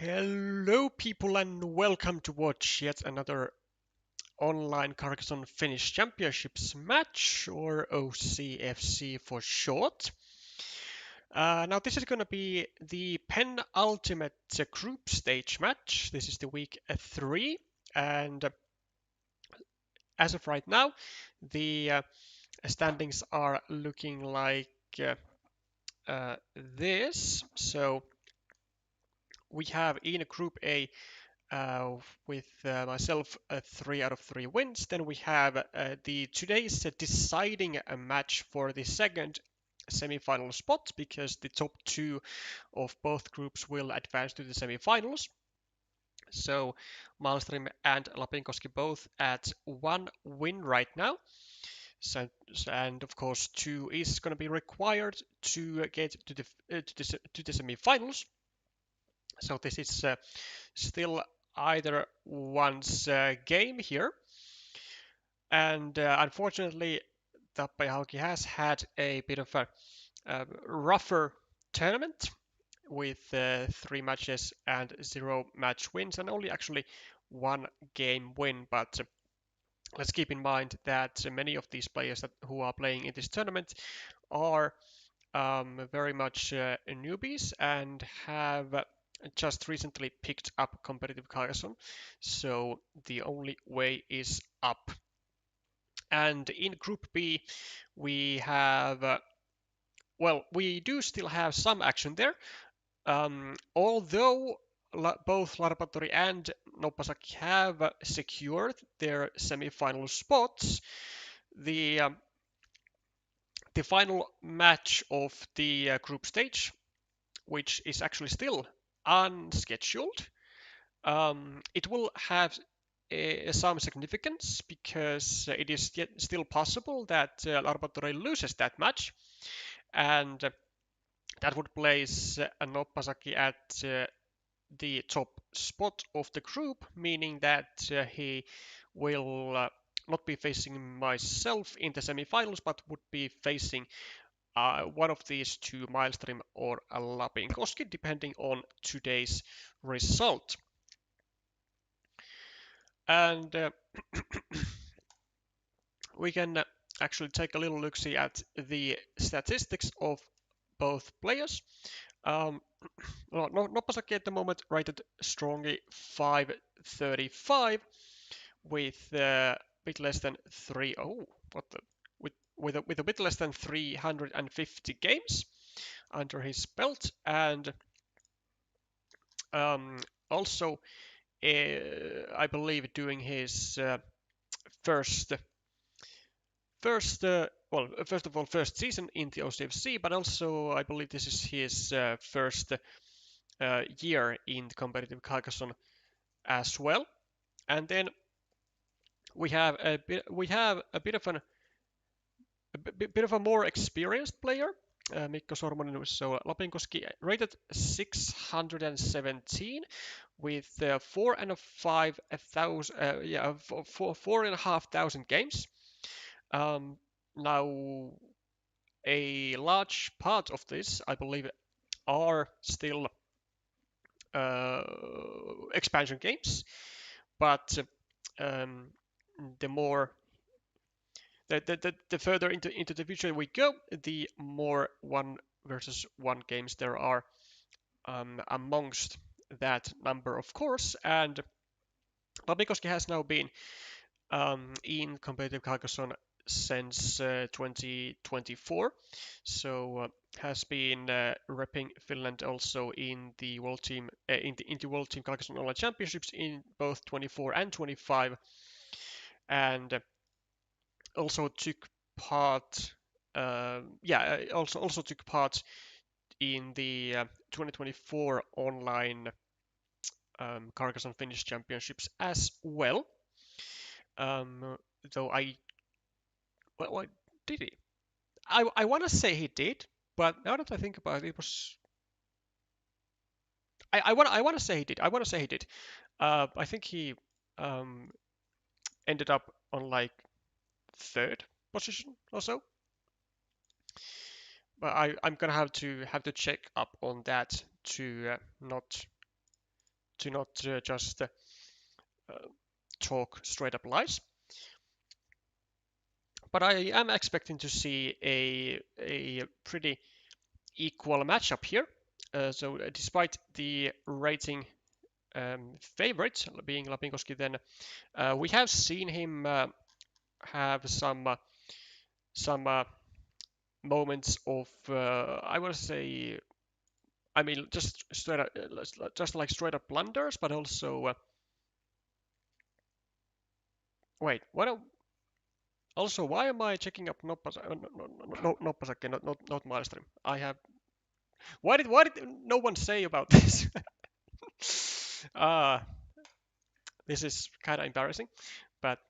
Hello people and welcome to watch yet another Online Carcassonne Finnish Championships match, or OCFC for short. Now this is going to be the penultimate group stage match. This is the week 3, and as of right now the standings are looking like this. So we have in Group A with myself 3 out of 3 wins. Then we have the today's deciding a match for the second semi-final spot, because the top 2 of both groups will advance to the semi-finals. So maelstrim and Lapinkoski both at 1 win right now. So, and of course 2 is going to be required to get to the semi-finals. So this is still either one's game here. And unfortunately, Tappajahalki has had a bit of a rougher tournament with 3 matches and 0 match wins, and only actually 1 game win. But let's keep in mind that many of these players who are playing in this tournament are very much newbies and have just recently picked up competitive Carcassonne, so the only way is up. And in Group B, we have, well, we do still have some action there, although both Larpatori and Noppasakki have secured their semi-final spots. The final match of the group stage, which is actually still unscheduled, it will have some significance, because it is yet still possible that Larpatori loses that match, and that would place Noppasakki at the top spot of the group, meaning that he will not be facing myself in the semi-finals, but would be facing one of these two, Maelstrim or Lapinkoski, depending on today's result. And we can actually take a little look-see at the statistics of both players. Noppasakki at the moment rated strongly 535 with a bit less than with a bit less than 350 games under his belt, and also I believe doing his first first of all, first season in the OCFC, but also I believe this is his first year in competitive Carcassonne as well. And then we have a bit of a more experienced player, Mikko Sormonen. So Lapinkoski rated 617 with 4,500 games. Now, a large part of this, I believe, are still expansion games, but the more the further into the future we go, the more 1-versus-1 games there are amongst that number, of course. And Lapinkoski has now been in competitive Carcassonne since 2024, so has been repping Finland also in the World Team in the World Team Carcassonne Online Championships in both 24 and 25, and also took part also took part in the 2024 Online Carcassonne Finnish Championships as well. Though what did he? I want to say he did, but now that I think about it, it was I want to say he did. I want to say he did. I think he ended up on like 3rd position or so. But I'm gonna have to check up on that to not just talk straight up lies. But I am expecting to see a pretty equal matchup here. So despite the rating favorite being Lapinkoski, then we have seen him have some moments of I would say, I mean, just like straight up blunders, but also wait, what? Also, why am I checking up Noppasake, not maelstrim? I have. Why did no one say about this? uh, this is kind of embarrassing, but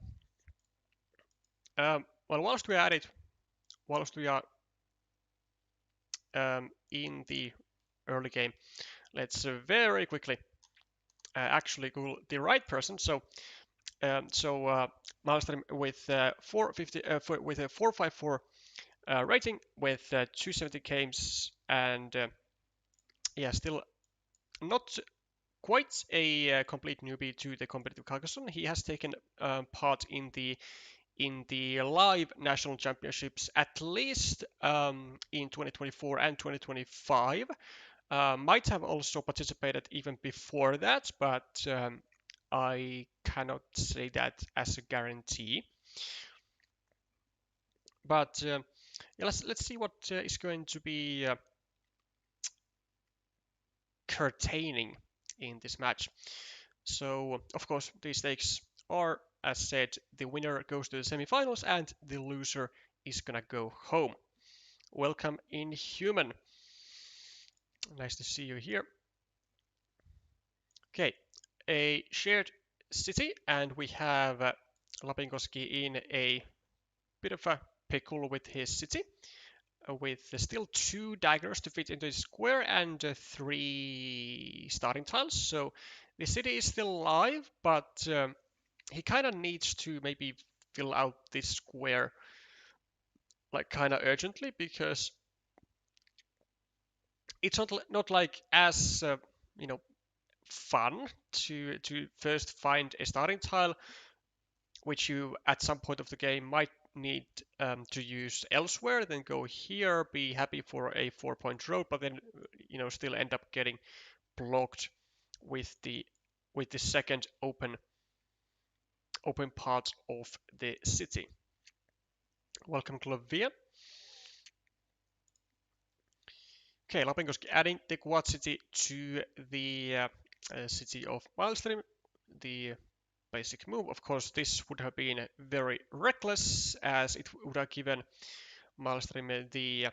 well, whilst we are at it, whilst we are in the early game, let's very quickly actually Google the right person. So maelstrim with 450 with a 454 rating with 270 games and yeah, still not quite a complete newbie to the competitive Carcassonne. He has taken part in the live national championships at least in 2024 and 2025. Might have also participated even before that, but I cannot say that as a guarantee. But yeah, let's see what is going to be curtaining in this match. So of course these stakes are, as said, the winner goes to the semifinals and the loser is gonna go home. Welcome, Inhuman. Nice to see you here. Okay, a shared city, and we have Lapinkoski in a bit of a pickle with his city, with still 2 daggers to fit into his square and 3 starting tiles. So the city is still alive, but he kind of needs to maybe fill out this square like kind of urgently, because it's not like as you know, fun to first find a starting tile which you at some point of the game might need to use elsewhere, then go here, be happy for a 4-point road, but then still end up getting blocked with the second open part of the city. Welcome, Clovia. Okay, Lapinkoski adding the quad city to the city of Maelstrom. The basic move. Of course, this would have been very reckless, as it would have given Maelstrom the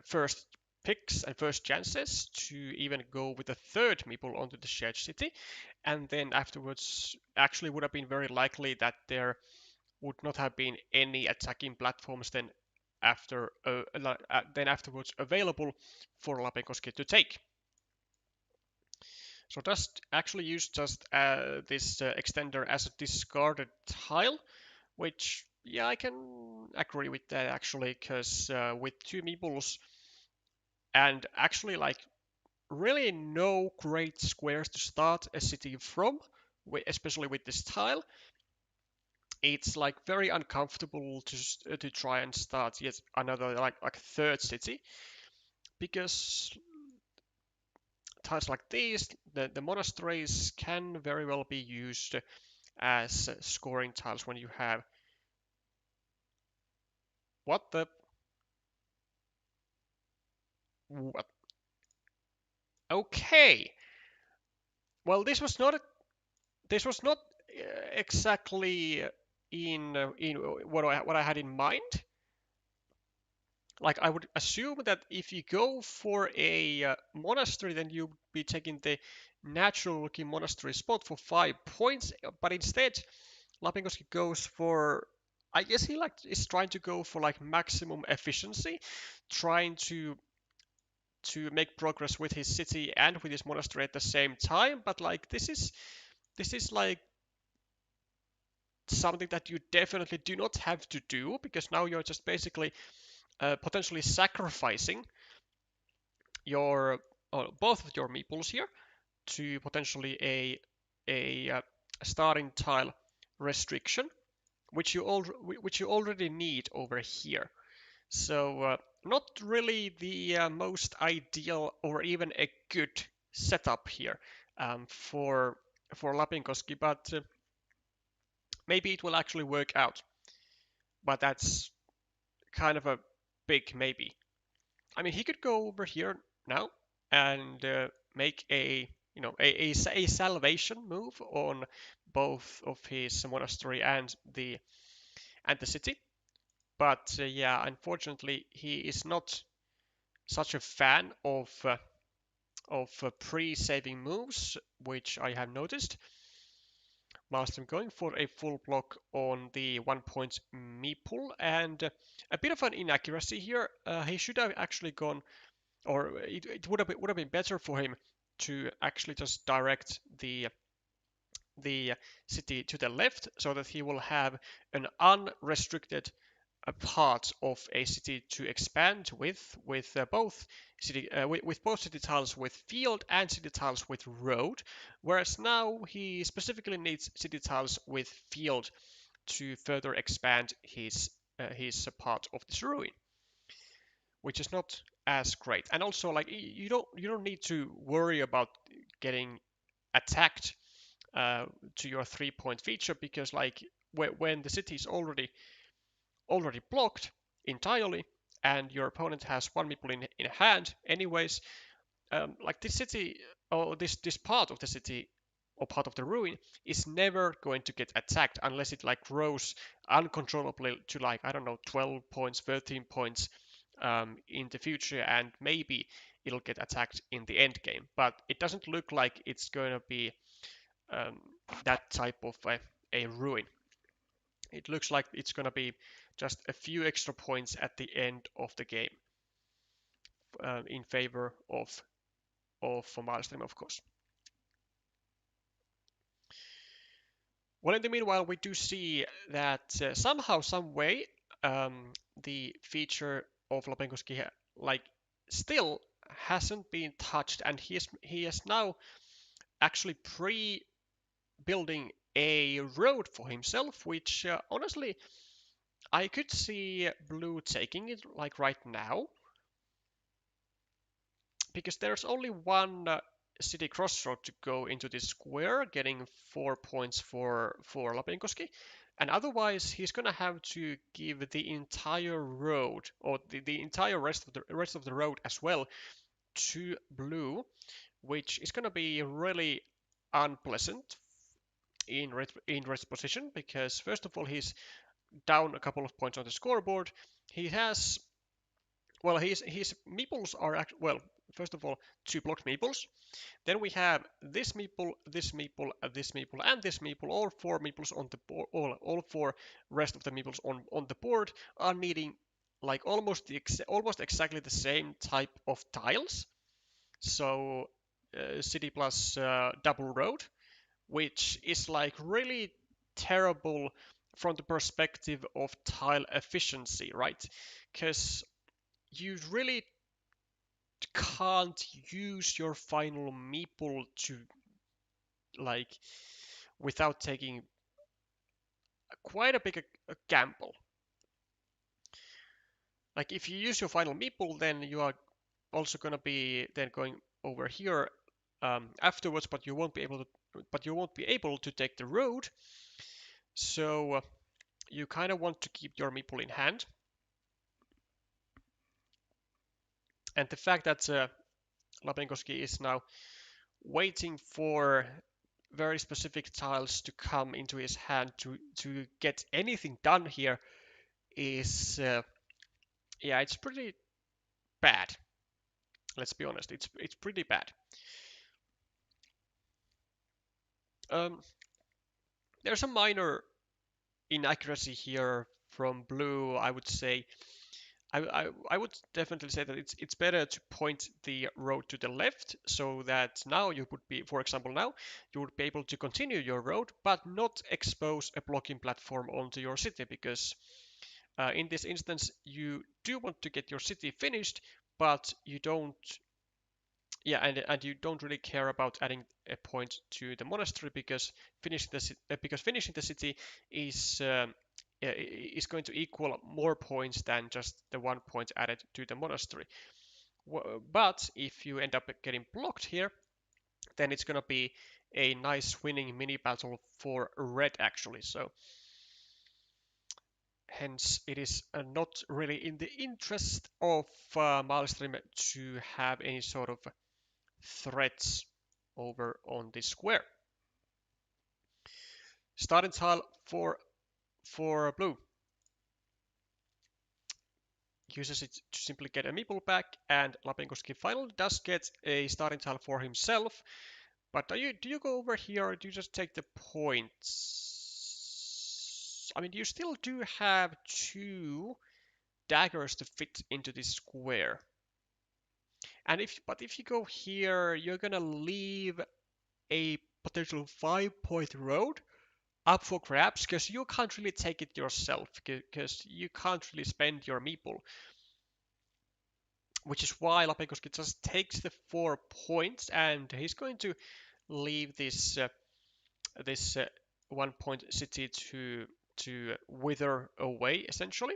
first picks and first chances to even go with a third meeple onto the shared city, and then afterwards actually would have been very likely that there would not have been any attacking platforms then afterwards available for Lapinkoski to take. So just actually use just this extender as a discarded tile, which, yeah, I can agree with that actually, because with 2 meeples and actually like really no great squares to start a city from, especially with this tile, it's like very uncomfortable to try and start yet another like third city, because tiles like these, the monasteries can very well be used as scoring tiles when you have what. Okay, well, this was not exactly in what I had in mind. Like, I would assume that if you go for a monastery, then you'd be taking the natural looking monastery spot for 5 points, but instead Lapinkoski goes for, I guess he is trying to go for like maximum efficiency, trying to make progress with his city and with his monastery at the same time. But like this is like something that you definitely do not have to do, because now you're just basically potentially sacrificing your both of your meeples here, to potentially a starting tile restriction, which you already need over here. So not really the most ideal or even a good setup here for Lapinkoski, but maybe it will actually work out. But that's kind of a big maybe. I mean, he could go over here now and make a salvation move on both of his monastery and the city. But yeah, unfortunately, he is not such a fan of pre-saving moves, which I have noticed. Whilst I'm going for a full block on the 1 point meeple, and a bit of an inaccuracy here. He should have actually gone, or it would have been better for him to actually just direct the city to the left so that he will have an unrestricted part of a city to expand with both with both city tiles with field and city tiles with road, whereas now he specifically needs city tiles with field to further expand his part of this ruin, which is not as great. And also, like, you don't need to worry about getting attacked to your 3 point feature, because like when the city is already blocked entirely and your opponent has one meeple in hand anyways, like this city or this part of the city or part of the ruin is never going to get attacked unless it like grows uncontrollably to, like, I don't know, 12 points, 13 points in the future, and maybe it'll get attacked in the end game. But it doesn't look like it's going to be um, that type of a ruin. It looks like it's going to be just a few extra points at the end of the game in favor of maelstrim, of course. Well, in the meanwhile, we do see that somehow, some way, the feature of Lapinkoski like still hasn't been touched, and he is now actually pre-building a road for himself, which honestly I could see blue taking it like right now, because there's only one city crossroad to go into this square, getting 4 points for Lapinkoski, and otherwise he's gonna have to give the entire road, or the entire rest of the road as well, to blue, which is gonna be really unpleasant in rest position, because first of all he's down a couple of points on the scoreboard. He has, well, his meeples are well, first of all, two blocked meeples. Then we have this meeple, this meeple, this meeple, and this meeple. All four meeples on the board, all four rest of the meeples on the board are needing like almost exactly the same type of tiles. So city plus double road, which is like really terrible from the perspective of tile efficiency, right? Because you really can't use your final meeple to, like, without taking quite a big a gamble. Like if you use your final meeple, then you are also gonna be then going over here afterwards, but you won't be able to take the road. So you kind of want to keep your meeple in hand. And the fact that Lapinkoski is now waiting for very specific tiles to come into his hand to get anything done here is yeah, it's pretty bad. Let's be honest, it's pretty bad. Um, there's a minor inaccuracy here from blue, I would say. I would definitely say that it's better to point the road to the left, so that now you would be, for example, now you would be able to continue your road, but not expose a blocking platform onto your city, because in this instance you do want to get your city finished, but you don't yeah, and you don't really care about adding a point to the monastery because finishing the city is is going to equal more points than just the 1 point added to the monastery. But if you end up getting blocked here, then it's gonna be a nice winning mini battle for red actually. So hence it is not really in the interest of maelstrim to have any sort of threats over on this square. Starting tile for blue uses it to simply get a meeple back, and Lapinkoski finally does get a starting tile for himself. But do you go over here or do you just take the points? I mean, you still do have two daggers to fit into this square. And if you go here, you're gonna leave a potential 5 point road up for grabs because you can't really take it yourself because you can't really spend your meeple, which is why Lapinkoski just takes the 4 points and he's going to leave this 1 point city to wither away essentially.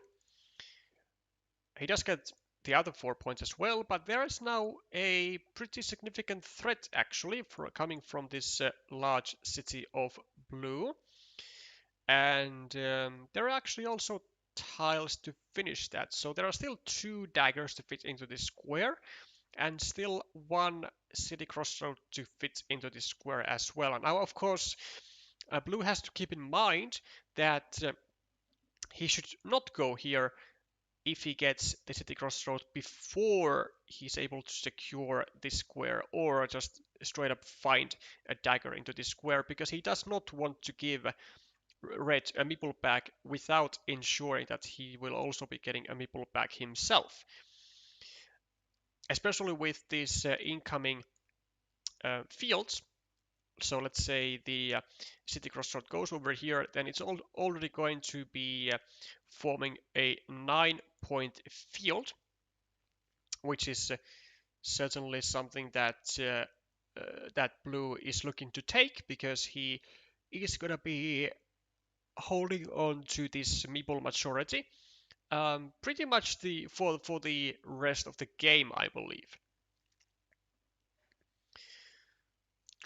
He does get the other 4 points as well, but there is now a pretty significant threat actually coming from this large city of blue. And there are actually also tiles to finish that. So there are still two daggers to fit into this square, and still one city crossroad to fit into this square as well. And now, of course, blue has to keep in mind that he should not go here if he gets the city crossroad before he's able to secure this square, or just straight up find a dagger into this square, because he does not want to give red a meeple back without ensuring that he will also be getting a meeple back himself. Especially with these incoming fields. So let's say the city crossroad goes over here, then it's already going to be forming a 9 point field, which is certainly something that blue is looking to take, because he is going to be holding on to this meeple majority pretty much for the rest of the game, I believe.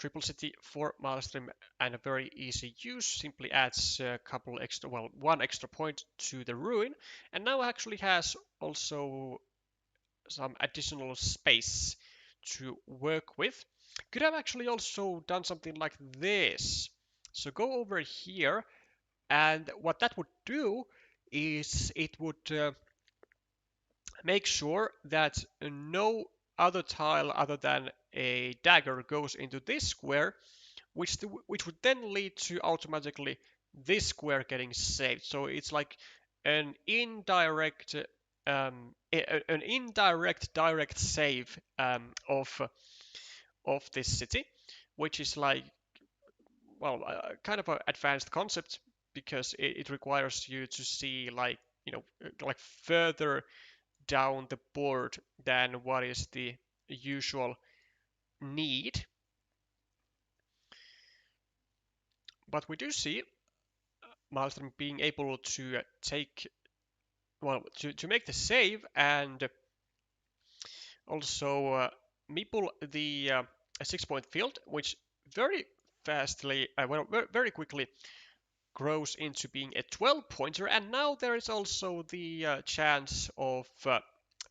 Triple city for maelstrim and a very easy use, simply adds a couple extra, well, 1 extra point to the ruin, and now actually has also some additional space to work with. Could have actually also done something like this. So go over here, and what that would do is it would make sure that no other tile other than a dagger goes into this square, which would then lead to automatically this square getting saved. So it's like an indirect direct save of this city, which is like, well, kind of an advanced concept, because it requires you to see, like, like further down the board than what is the usual need. But we do see maelstrim being able to take, well, to make the save, and also meeple the 6 point field, which very fastly, well, very quickly grows into being a 12 pointer. And now there is also the chance of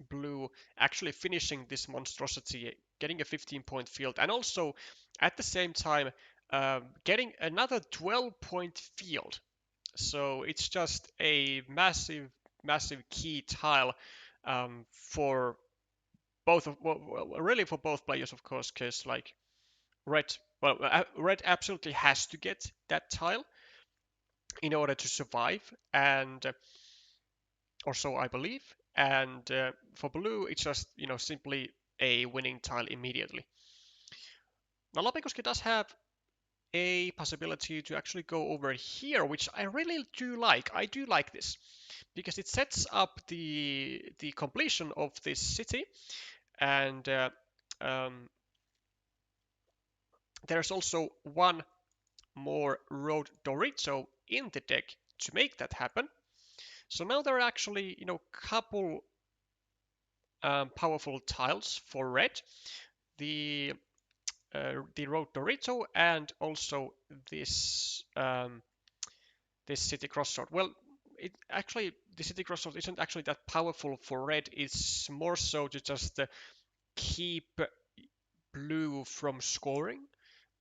blue actually finishing this monstrosity, getting a 15 point field, and also at the same time getting another 12 point field. So it's just a massive, massive key tile for both of, well, really for both players, of course, because like red, well, red absolutely has to get that tile in order to survive, and or so I believe. And for blue, it's just, simply a winning tile immediately. Now Lapinkoski does have a possibility to actually go over here, which I really do like. I do like this because it sets up the completion of this city, and there's also one more road Dorito in the deck to make that happen. So now there are actually, couple powerful tiles for red. The road Dorito and also this this city crossroad. Well, it actually the city crossroad isn't actually that powerful for red. It's more so to just keep blue from scoring.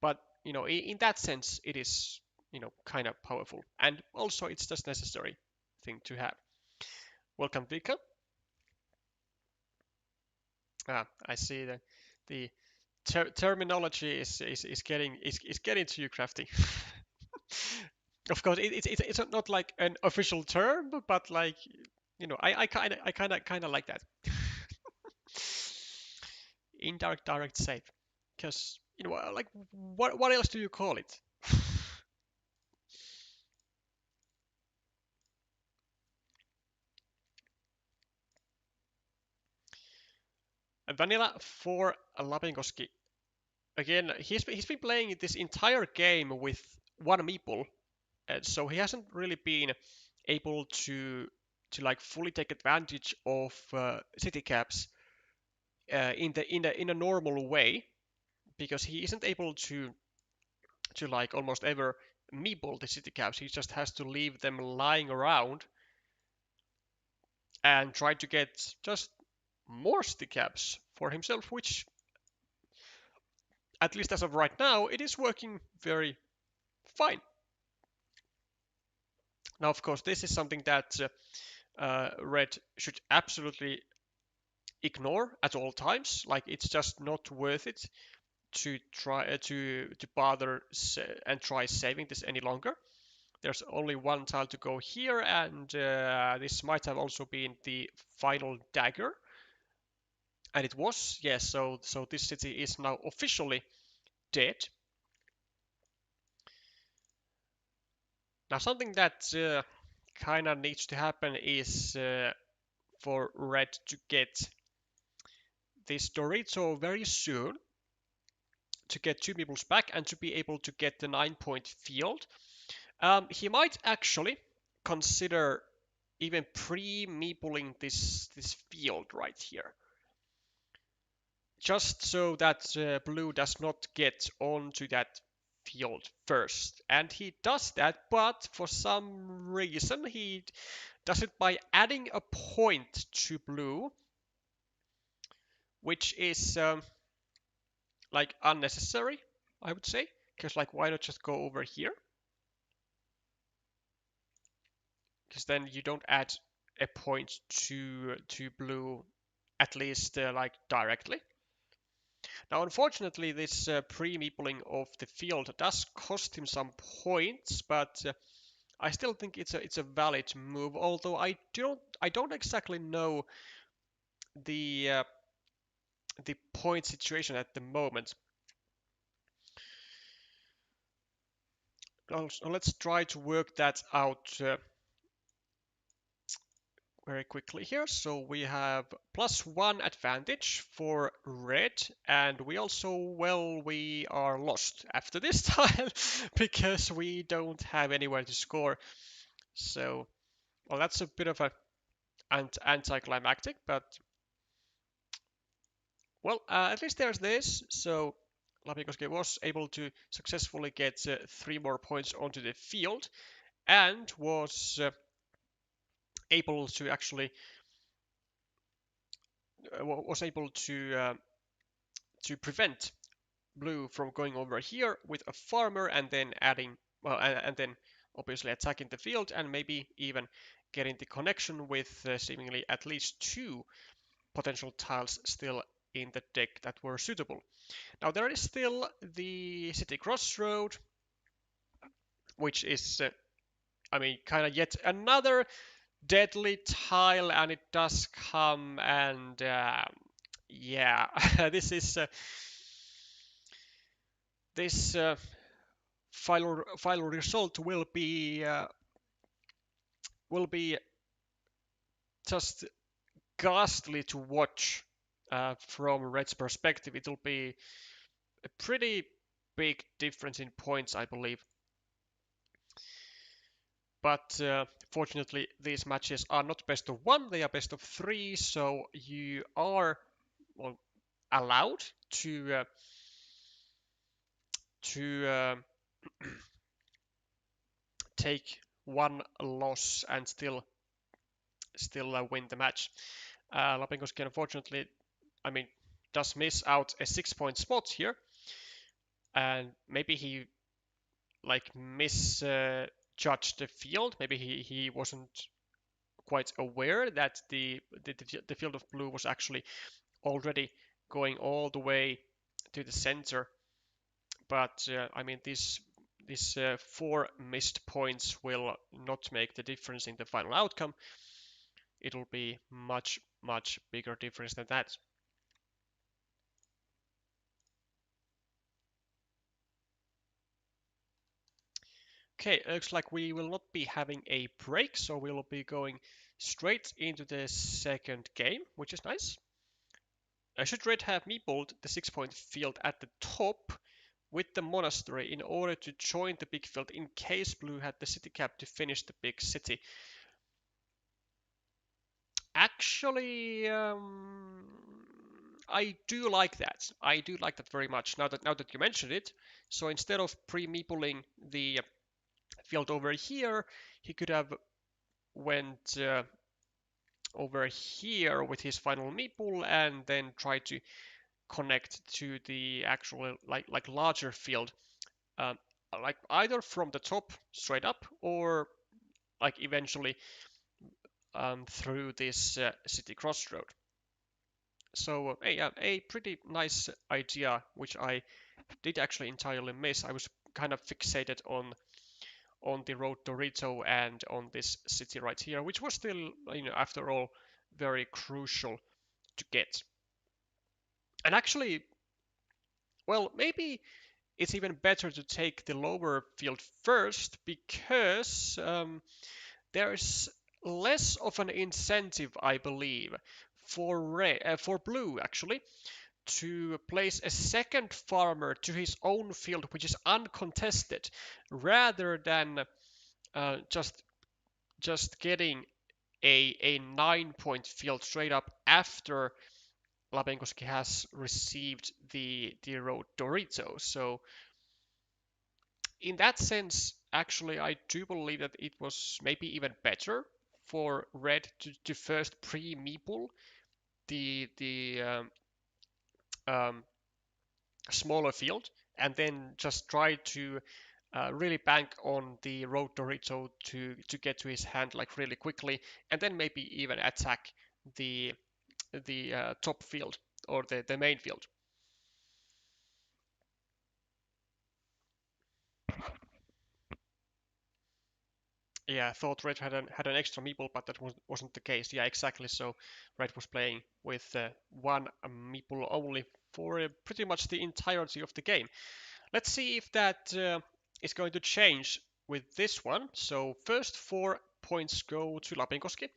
But in that sense, it is kind of powerful, and also it's just necessary thing to have. Welcome, Vika. I see that the terminology is getting to you, Crafty. Of course, it's not like an official term, but like I kind of like that. Indirect, direct, safe. Because like what else do you call it? Vanilla for Lapinkoski. Again, he's been playing this entire game with one meeple, so he hasn't really been able to like fully take advantage of city caps in a normal way, because he isn't able to like almost ever meeple the city caps. He just has to leave them lying around and try to get just more city caps for himself, which at least as of right now it is working very fine. Now, of course, this is something that red should absolutely ignore at all times. Like, it's just not worth it to try to bother and try saving this any longer. There's only one tile to go here, and this might have also been the final dagger, and it was, yes. So this city is now officially dead. Now, something that kind of needs to happen is for red to get this Dorito very soon, to get two peoples back and to be able to get the 9-point field. He might actually consider even pre-meepling this field right here, just so that blue does not get onto that field first. And he does that, but for some reason he does it by adding a point to blue, which is like unnecessary, I would say. Because like, why not just go over here? Because then you don't add a point to blue, at least like directly. Now, unfortunately, this pre-meepling of the field does cost him some points, but I still think it's a valid move. Although I don't exactly know the point situation at the moment. So let's try to work that out very quickly here. So we have +1 advantage for red, and we also, well, we are lost after this tile because we don't have anywhere to score. So, well, that's a bit of a anticlimactic, but well, at least there's this. So Lapinkoski was able to successfully get 3 more points onto the field, and was able to actually was able to prevent blue from going over here with a farmer and then adding, well, and then obviously attacking the field, and maybe even getting the connection with seemingly at least 2 potential tiles still in the deck that were suitable. Now there is still the city crossroad, which is I mean, kind of yet another deadly tile, and it does come, and yeah, this is this final result will be just ghastly to watch from Red's perspective. It'll be a pretty big difference in points, I believe. But fortunately, these matches are not best of one, they are best of three, so you are, well, allowed to take one loss and still win the match. Lapinkoski, unfortunately, I mean, does miss out a 6-point spot here, and maybe he like misjudged the field. Maybe he wasn't quite aware that the field of blue was actually already going all the way to the center. But I mean, these 4 missed points will not make the difference in the final outcome. It'll be much bigger difference than that. Okay, looks like we will not be having a break, so we'll be going straight into the second game, which is nice. Should red have meepled the 6-point field at the top with the monastery in order to join the big field in case blue had the city cap to finish the big city? Actually, I do like that. I do like that very much. Now that you mentioned it, so instead of pre-meepling the field over here, he could have went over here with his final meeple and then try to connect to the actual like larger field, um, like either from the top straight up or like eventually through this city crossroad. So a pretty nice idea, which I did actually entirely miss. I was kind of fixated on the road Dorito and on this city right here, which was still, after all, very crucial to get. And actually, well, maybe it's even better to take the lower field first because there's less of an incentive, I believe, for blue actually to place a second farmer to his own field, which is uncontested, rather than just getting a 9-point field straight up after Lapinkoski has received the road Dorito. So in that sense, actually, I do believe that it was maybe even better for red to first pre-meeple the um, smaller field and then just try to really bank on the road Dorito to get to his hand like really quickly, and then maybe even attack the top field or the main field. Yeah, I thought red had an extra meeple, but that wasn't the case. Yeah, exactly. So red was playing with one meeple only for pretty much the entirety of the game. Let's see if that is going to change with this one. So first 4 points go to Lapinkoski.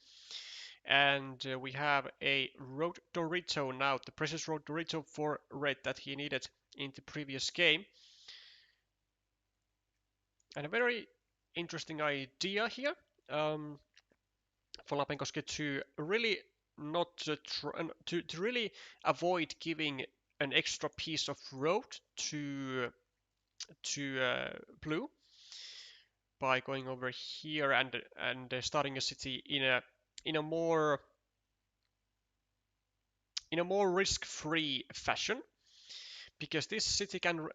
And we have a Road Dorito now, the precious Road Dorito for red that he needed in the previous game. And a very interesting idea here for Lapinkoski to really not to really avoid giving an extra piece of road to blue by going over here and starting a city in a more risk-free fashion, because this city can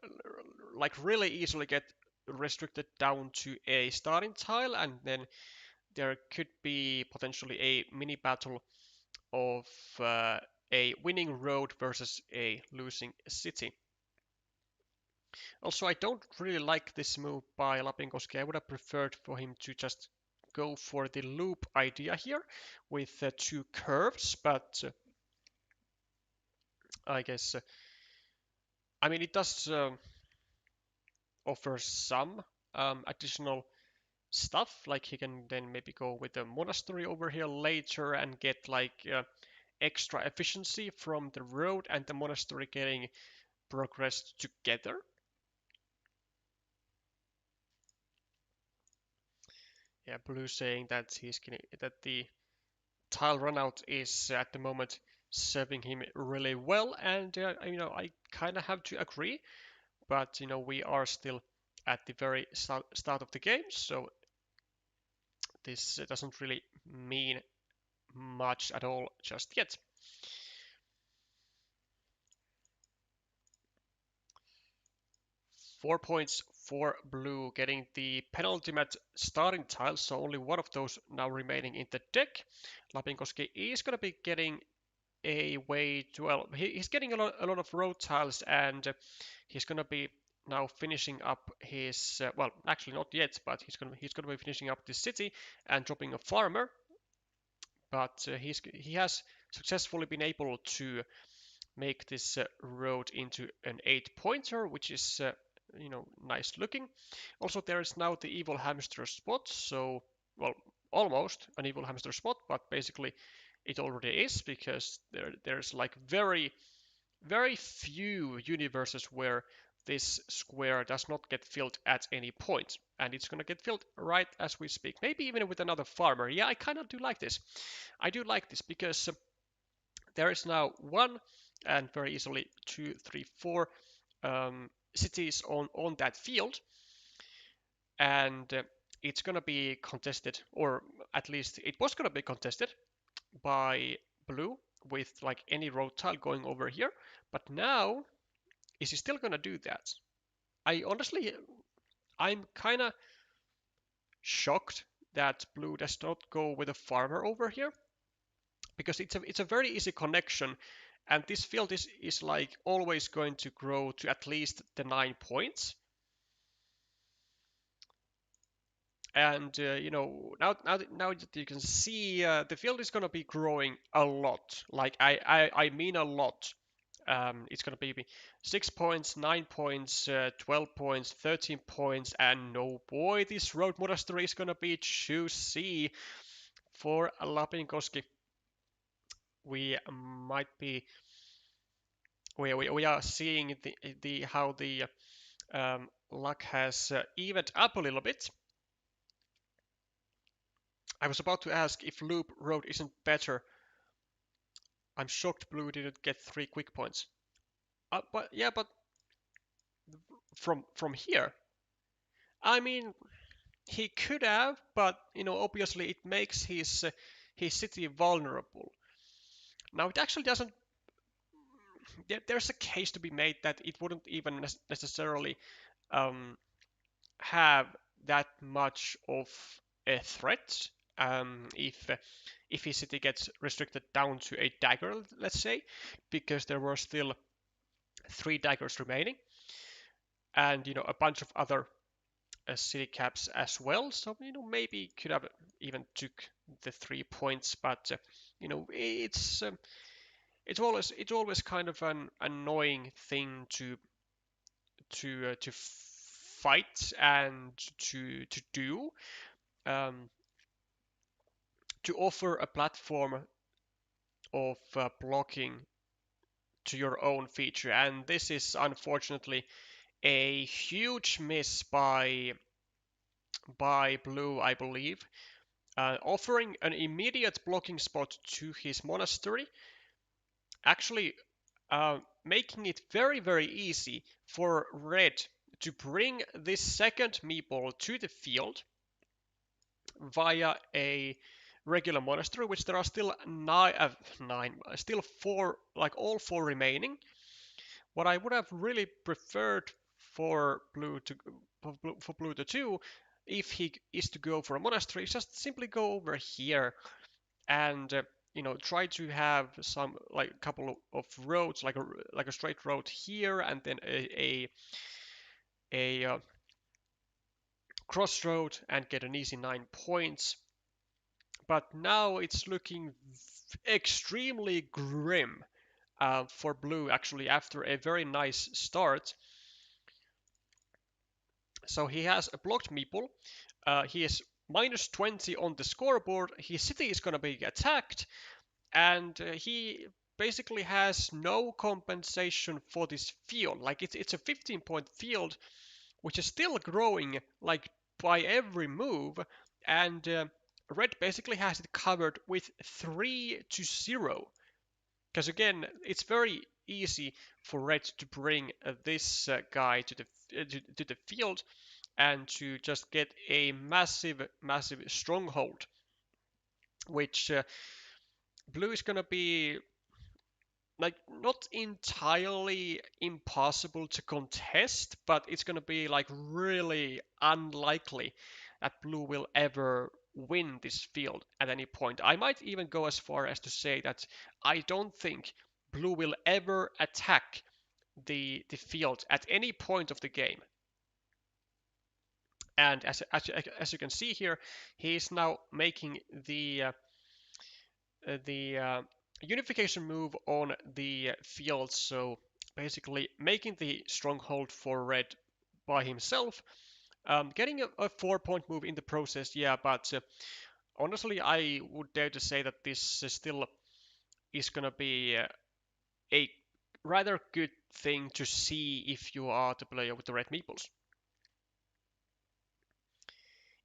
like really easily get restricted down to a starting tile, and then there could be potentially a mini battle of a winning road versus a losing city. Also, I don't really like this move by Lapinkoski. I would have preferred for him to just go for the loop idea here with 2 curves, but I guess I mean it does offer some additional stuff, like he can then maybe go with the monastery over here later and get like extra efficiency from the road and the monastery getting progressed together. Yeah, Blue saying that that the tile runout is at the moment serving him really well, and I kind of have to agree. But we are still at the very start of the game, so this doesn't really mean much at all just yet. £4 for Blue, getting the penultimate starting tile, so only one of those now remaining in the deck. Lapinkoski is going to be getting a way to, well, he's getting a lot of road tiles, and he's going to be now finishing up his, well, actually not yet, but he's going to be finishing up this city and dropping a farmer. But he has successfully been able to make this road into an 8-pointer, which is nice looking. Also, there is now the evil hamster spot, so well, almost an evil hamster spot, but basically it already is, because there's like very few universes where this square does not get filled at any point, and it's going to get filled right as we speak, maybe even with another farmer. Yeah, I kind of do like this. I do like this because there is now one, and very easily two, three, four cities on that field, and it's going to be contested, or at least it was going to be contested by Blue with like any road tile going over here. But now, is he still going to do that? I'm kind of shocked that Blue does not go with a farmer over here, because it's a very easy connection, and this field is like always going to grow to at least the 9 points. And now that you can see, the field is going to be growing a lot. Like I mean a lot. It's going to be 6 points, 9 points, 12 points, 13 points, and no boy, this road monastery is going to be juicy for Lapinkoski. We might be we are seeing the how the luck has evened up a little bit. I was about to ask if Loop Road isn't better. I'm shocked Blue didn't get 3 quick points. But yeah, but from here, I mean, he could have, but obviously it makes his city vulnerable. Now it actually doesn't. There's a case to be made that it wouldn't even necessarily um, have that much of a threat if his city gets restricted down to a dagger, let's say, because there were still 3 daggers remaining, and a bunch of other city caps as well. So maybe could have even took the 3 points, but it's always kind of an annoying thing to fight and to do, um, to offer a platform of blocking to your own feature, and this is unfortunately a huge miss by Blue, I believe, offering an immediate blocking spot to his monastery, actually making it very easy for Red to bring this second meeple to the field via a regular monastery, which there are still still 4, like all 4 remaining. What I would have really preferred for Blue to do, if he is to go for a monastery, is just simply go over here and try to have some, like a couple of roads, like a straight road here, and then a crossroad, and get an easy 9 points. But now it's looking extremely grim for Blue, actually, after a very nice start. So he has a blocked meeple. He is minus 20 on the scoreboard. His city is going to be attacked, and he basically has no compensation for this field. Like it's a 15-point field, which is still growing like by every move, and red basically has it covered with 3-0. Because again, it's very easy for red to bring this guy to the field and to just get a massive stronghold, which blue is gonna be like not entirely impossible to contest, but it's gonna be like really unlikely that blue will ever win this field at any point. I might even go as far as to say that I don't think blue will ever attack the field at any point of the game. And as you can see here, he is now making the unification move on the field, so basically making the stronghold for red by himself, getting a 4-point move in the process, yeah, but honestly I would dare to say that this still is gonna be a rather good thing to see if you are the player with the red meeples.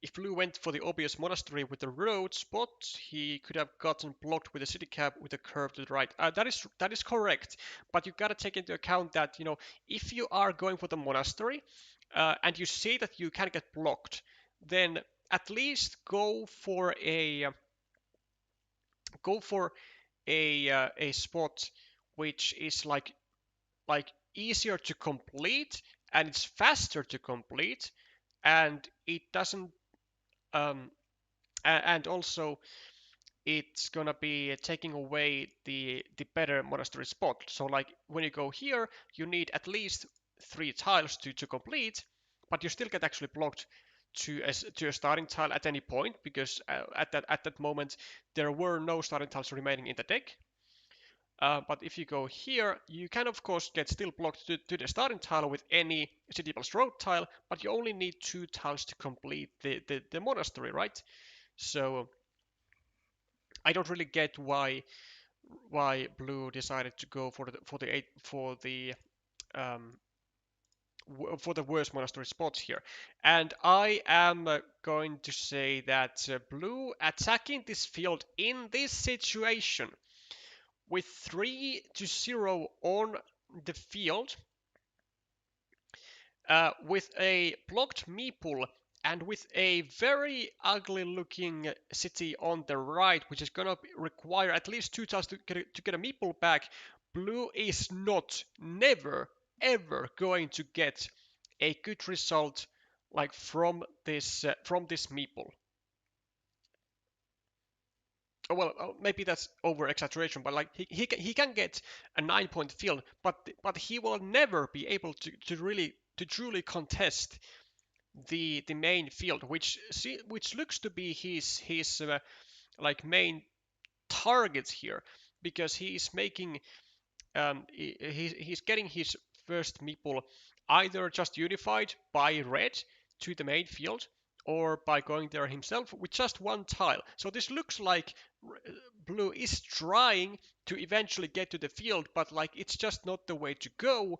If blue went for the obvious monastery with the road spot, he could have gotten blocked with a city cap with a curve to the right. That is correct, but you gotta take into account that if you are going for the monastery and you say that you can get blocked, then at least go for a spot which is like easier to complete and it's faster to complete and it doesn't um, and also it's gonna be taking away the better monastery spot. So like when you go here, you need at least 3 tiles to complete, but you still get actually blocked to a starting tile at any point because at that moment there were no starting tiles remaining in the deck. But if you go here, you can of course get still blocked to the starting tile with any city plus road tile, but you only need 2 tiles to complete the monastery, right? So I don't really get why blue decided to go um, for the worst monastery spots here. And I am going to say that blue attacking this field in this situation with 3-0 on the field, with a blocked meeple and with a very ugly looking city on the right, which is gonna require at least 2 tiles to get a meeple back, blue is never ever going to get a good result like from this meeple. Oh, well, maybe that's over exaggeration, but like he can get a 9-point field, but he will never be able to really to truly contest the main field, which looks to be his like main target here, because he's making he's getting his first meeple either just unified by red to the main field or by going there himself with just 1 tile. So this looks like blue is trying to eventually get to the field, but like it's just not the way to go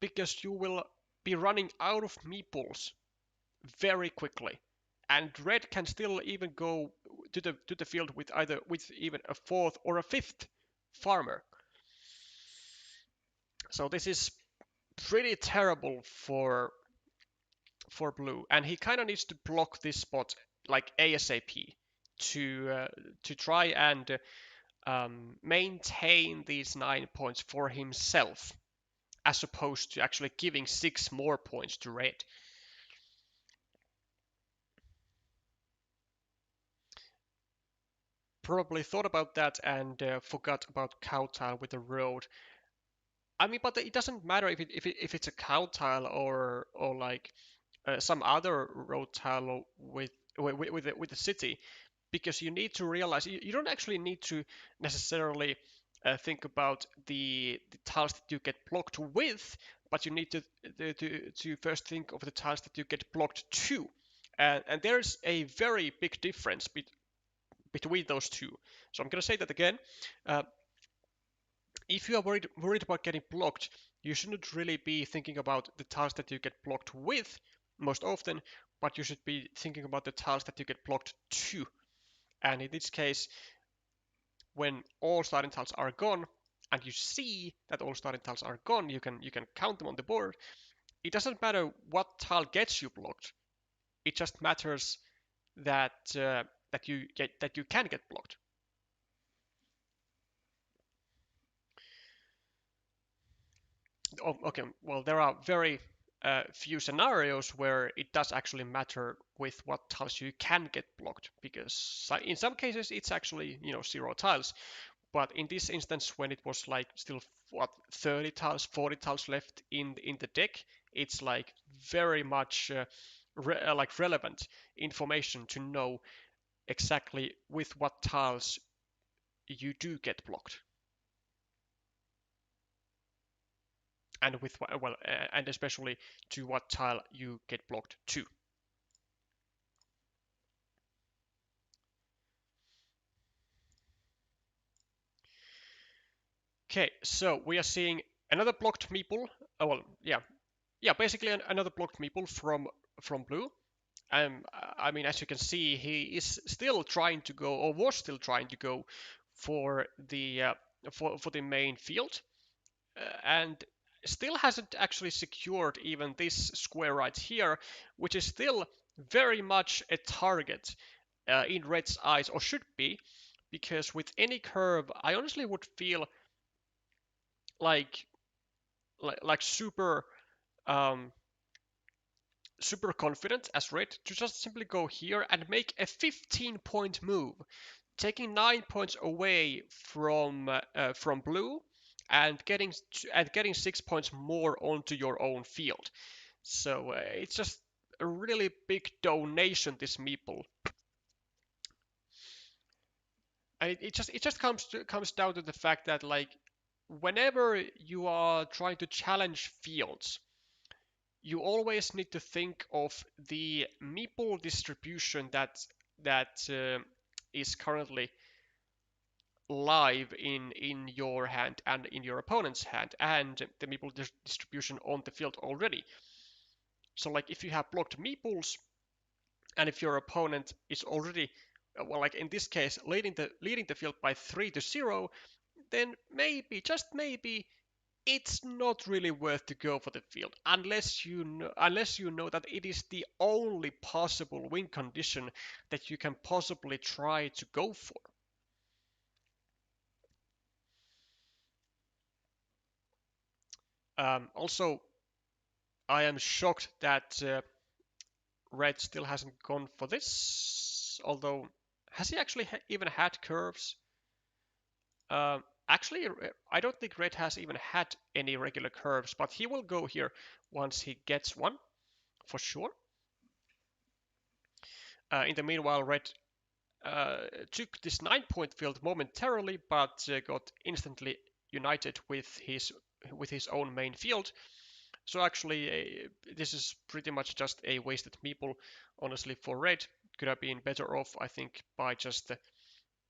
because you will be running out of meeples very quickly. And red can still even go to the field with even a 4th or a 5th farmer. So this is pretty terrible for blue, and he kind of needs to block this spot like ASAP to try and maintain these 9 points for himself, as opposed to actually giving 6 more points to red. Probably thought about that and forgot about cow tile with the road. I mean, but it doesn't matter if it's a cow tile or like some other road tile with the city, because you need to realize you don't actually need to necessarily think about the tiles that you get blocked with, but you need to first think of the tiles that you get blocked to, and there's a very big difference between those two. So I'm going to say that again. Uh, if you are worried about getting blocked, you shouldn't really be thinking about the tiles that you get blocked with. most often, but you should be thinking about the tiles that you get blocked to. And in this case, when all starting tiles are gone, and you see that all starting tiles are gone, you can count them on the board. It doesn't matter what tile gets you blocked. It just matters that that you can get blocked. Oh, okay, well, there are very few scenarios where it does actually matter with what tiles you can get blocked, because in some cases it's actually 0 tiles. But in this instance, when it was like still what 30 tiles, 40 tiles left in the deck, it's like very much like relevant information to know exactly with what tiles you do get blocked, and with well, and especially to what tile you get blocked to. Okay, so we are seeing another blocked meeple. Well, yeah, basically another blocked meeple from blue. I mean, as you can see, he is still trying to go, or was still trying to go, for the for the main field, and still hasn't actually secured even this square right here, which is still very much a target in red's eyes, or should be, because with any curve, I honestly would feel like super um, super confident as red to just simply go here and make a 15-point move, taking 9 points away from blue, and getting 6 points more onto your own field. So it's just a really big donation, this meeple. And it just comes down to the fact that, like, whenever you are trying to challenge fields, you always need to think of the meeple distribution that is currently live in your hand and in your opponent's hand, and the meeple distribution on the field already. So, like, if you have blocked meeples, and if your opponent is already, well, like in this case, leading the field by 3-0, then maybe, just maybe, it's not really worth to go for the field unless you know that it is the only possible win condition that you can possibly try to go for. Also, I am shocked that red still hasn't gone for this. Although, has he actually even had curves? Actually, I don't think red has even had any regular curves, but he will go here once he gets one, for sure. In the meanwhile, red took this 9-point field momentarily, but got instantly united with his own main field. So actually, this is pretty much just a wasted meeple, honestly, for red. Could have been better off, I think, by just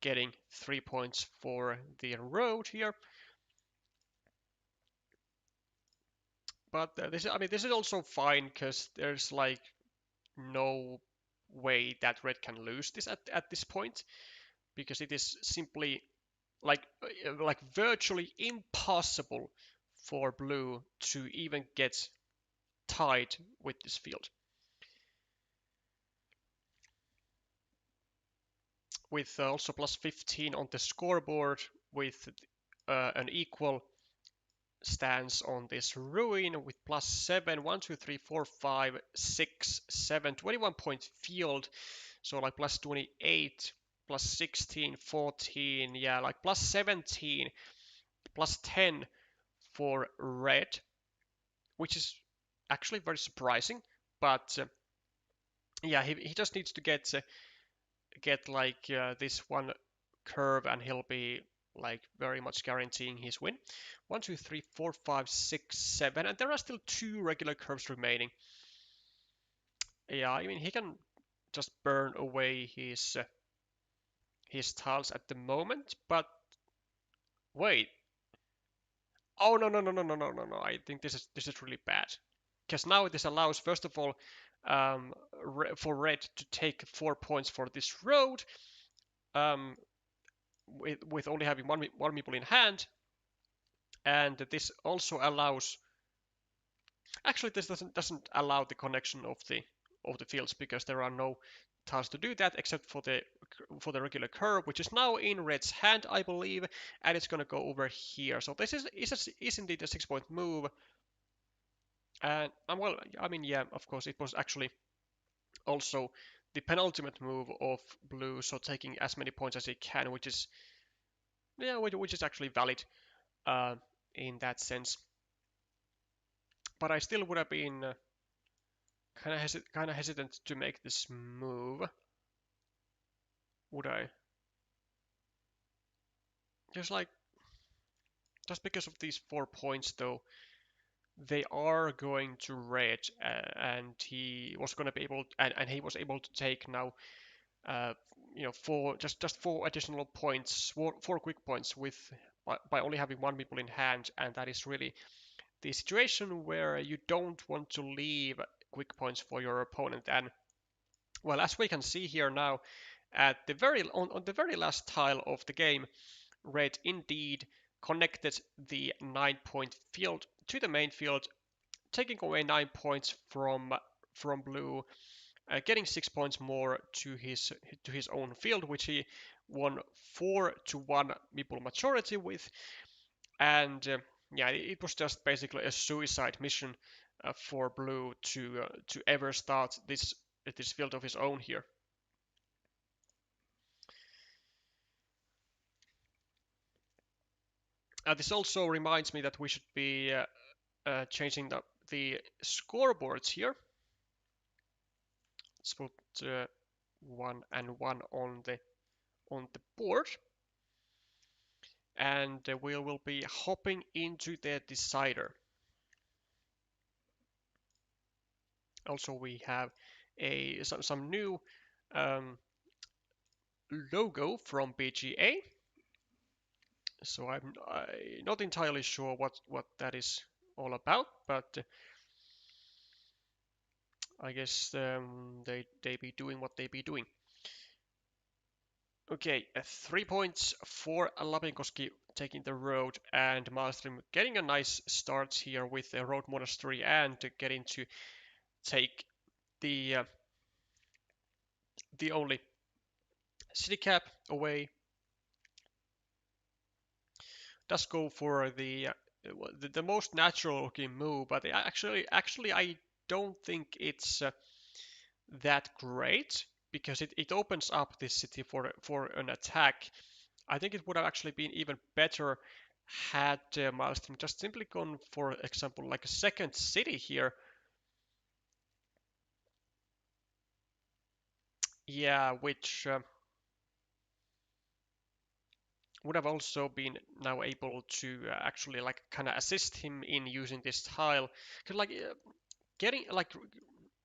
getting 3 points for the road here. But this is also fine, because there's like no way that red can lose this at this point, because it is simply like virtually impossible for blue to even get tied with this field. With also plus 15 on the scoreboard, with an equal stance on this ruin with plus 7, 1, 2, 3, 4, 5, 6, 7, 21-point field. So like plus 28, plus 16, 14, yeah, like plus 17, plus 10 for red, which is actually very surprising. But yeah, he just needs to get like this one curve, and he'll be like very much guaranteeing his win. 1, 2, 3, 4, 5, 6, 7, and there are still 2 regular curves remaining. Yeah, I mean, he can just burn away his tiles at the moment, but wait. Oh, no, no, no, no, no, no, no, no. I think this is really bad. Because now this allows, first of all, for red to take 4 points for this road, um, with only having one meeple in hand. And this also allows, actually this doesn't allow the connection of the fields, because there are no tiles to do that except for the regular curve, which is now in red's hand, I believe, and it's going to go over here. So this is indeed a 6-point move. And well, I mean, yeah, of course, it was actually also the penultimate move of blue, so taking as many points as he can, which is, yeah, which is actually valid uh, in that sense. But I still would have been kind of hesitant to make this move, would I? Just because of these 4 points, though, they are going to red, and he was going to be able, and he was able to take now, uh, four, just 4 additional points, four quick points with by only having one meeple in hand, and that is really the situation where you don't want to leave quick points for your opponent. And well, as we can see here now, at the on the very last tile of the game, red indeed connected the 9-point field to the main field, taking away 9 points from blue, getting 6 points more to his own field, which he won 4-1 meeple majority with. And yeah, it was just basically a suicide mission for blue to ever start this field of his own here. This also reminds me that we should be changing the scoreboards here. Let's put 1 and 1 on the board, and we will be hopping into the decider. Also, we have some new logo from BGA. So I'm not entirely sure what that is all about, but I guess they be doing what they be doing. Okay, 3 points for Lapinkoski taking the road, and maelstrim getting a nice start here with the road monastery, and getting to take the only city cap away. Does go for the most natural looking move, but actually I don't think it's that great, because it opens up this city for an attack. I think it would have actually been even better had maelstrim just simply gone, for example, like a second city here. Yeah, which would have also been now able to actually like kind of assist him in using this tile. Cause like getting like,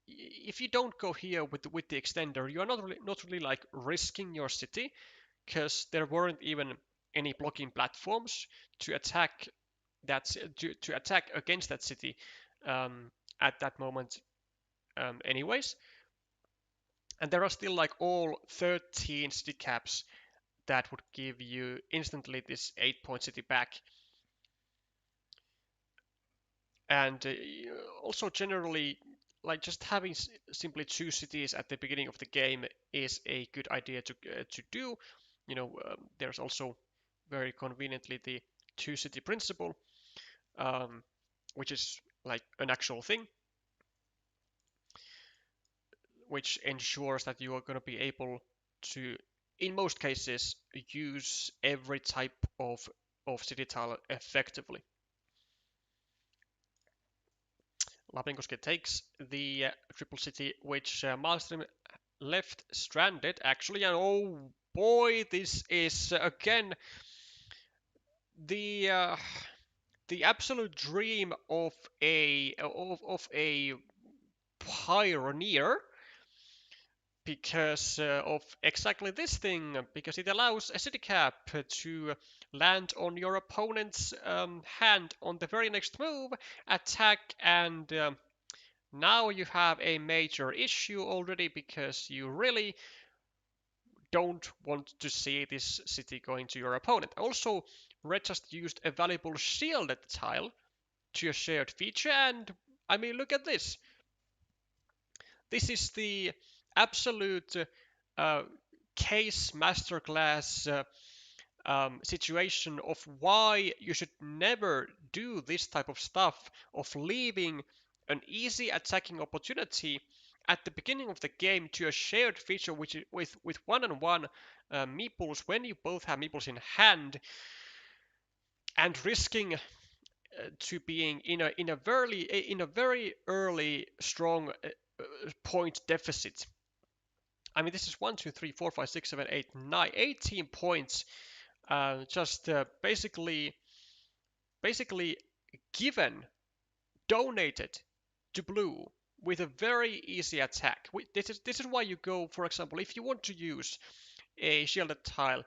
if you don't go here with the extender, you are not really like risking your city, because there weren't even any blocking platforms to attack to attack against that city at that moment, anyways. And there are still like all 13 city caps that would give you instantly this 8-point city back. And also generally, like just having simply 2 cities at the beginning of the game is a good idea to do. There's also very conveniently the 2-city principle, which is like an actual thing, which ensures that you are going to be able to, in most cases, use every type of city tile effectively. Lapinkoski takes the triple city, which maelstrim left stranded, actually, and oh boy, this is again the absolute dream of a pioneer, because of exactly this thing, because it allows a city cap to land on your opponent's hand on the very next move, attack, and Now you have a major issue already because you really don't want to see this city going to your opponent. Also, red just used a valuable shielded tile to a shared feature, and I mean, look at this. This is the absolute uh, case masterclass situation of why you should never do this type of stuff, of leaving an easy attacking opportunity at the beginning of the game to a shared feature which is with one-on-one meeples when you both have meeples in hand, and risking to being in a very early strong point deficit. I mean, this is 1, 2, 3, 4, 5, 6, 7, 8, 9, 18 points just basically given, donated to blue with a very easy attack. This is why you go, for example, if you want to use a shielded tile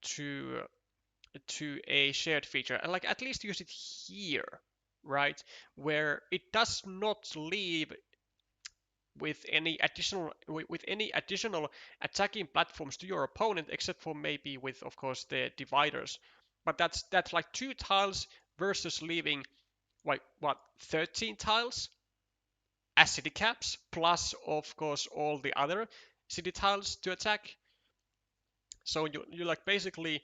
to a shared feature, and like at least use it here, right, where it does not leave with any additional attacking platforms to your opponent, except for maybe with, of course, the dividers. But that's like 2 tiles versus leaving like what 13 tiles as city caps, plus of course all the other city tiles to attack. So you like basically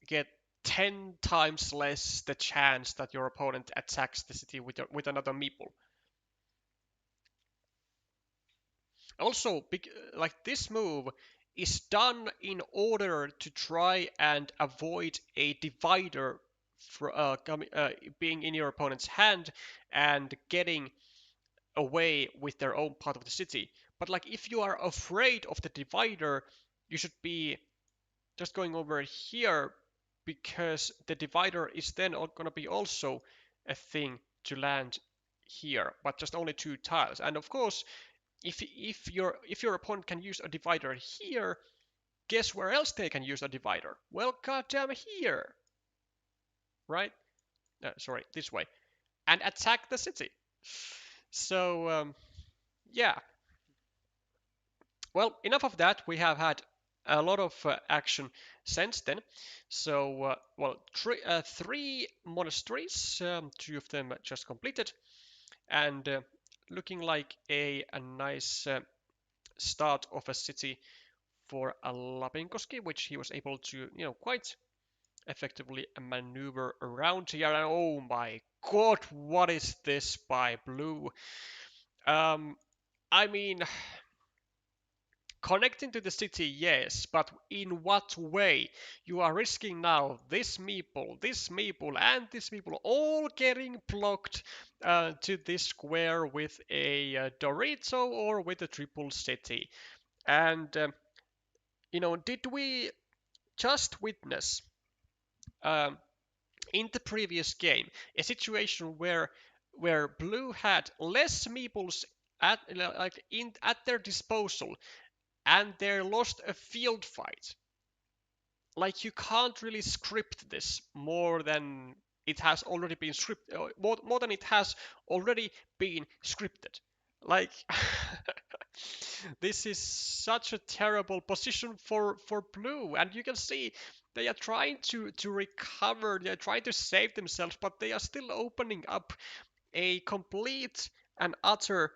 get 10 times less the chance that your opponent attacks the city with another meeple. Also, like this move is done in order to try and avoid a divider being in your opponent's hand and getting away with their own part of the city. But like if you are afraid of the divider, you should be just going over here, because the divider is then going to be also a thing to land here, but just only 2 tiles. And of course, if your opponent can use a divider here, guess where else they can use a divider? Well, goddamn here, right? Sorry, this way, and attack the city. So yeah. Well, enough of that. We have had a lot of action since then. So well, three monasteries, 2 of them just completed, and looking like a nice start of a city for Lapinkoski, which he was able to, quite effectively maneuver around here. And oh my god, what is this by blue? Um, I mean, connecting to the city, yes, but in what way? You are risking now this meeple, and this meeple all getting blocked to this square with a Dorito or with a triple city. And, did we just witness um, in the previous game a situation where blue had less meeples at their disposal, and they lost a field fight? Like, you can't really script this more than it has already been scripted, more than it has already been scripted. Like, this is such a terrible position for blue, and you can see they are trying to recover, they are trying to save themselves, but they are still opening up a complete and utter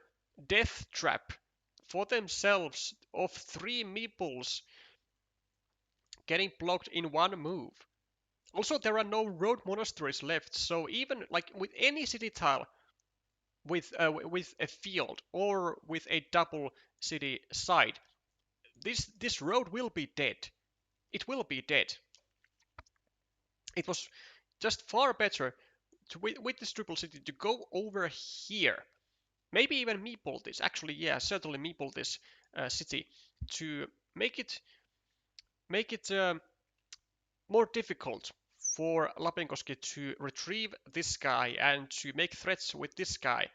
death trap for themselves of 3 meeples getting blocked in one move. Also, there are no road monasteries left, so even like with any city tile with a field or with a double city side, this road will be dead. It will be dead. It was just far better with this triple city to go over here. Maybe even meeple this. Actually, yeah, certainly meeple this city to make it more difficult for Lapinkoski to retrieve this guy and to make threats with this guy.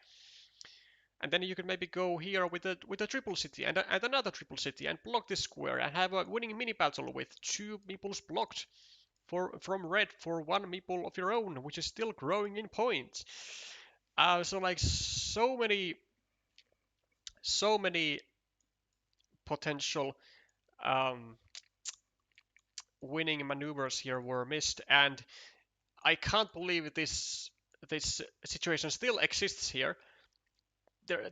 And then you could maybe go here with a triple city and another triple city and block this square and have a winning mini battle with 2 meeples blocked from red for 1 meeple of your own, which is still growing in points. So like so many so many potential um, winning maneuvers here were missed, and I can't believe this situation still exists here.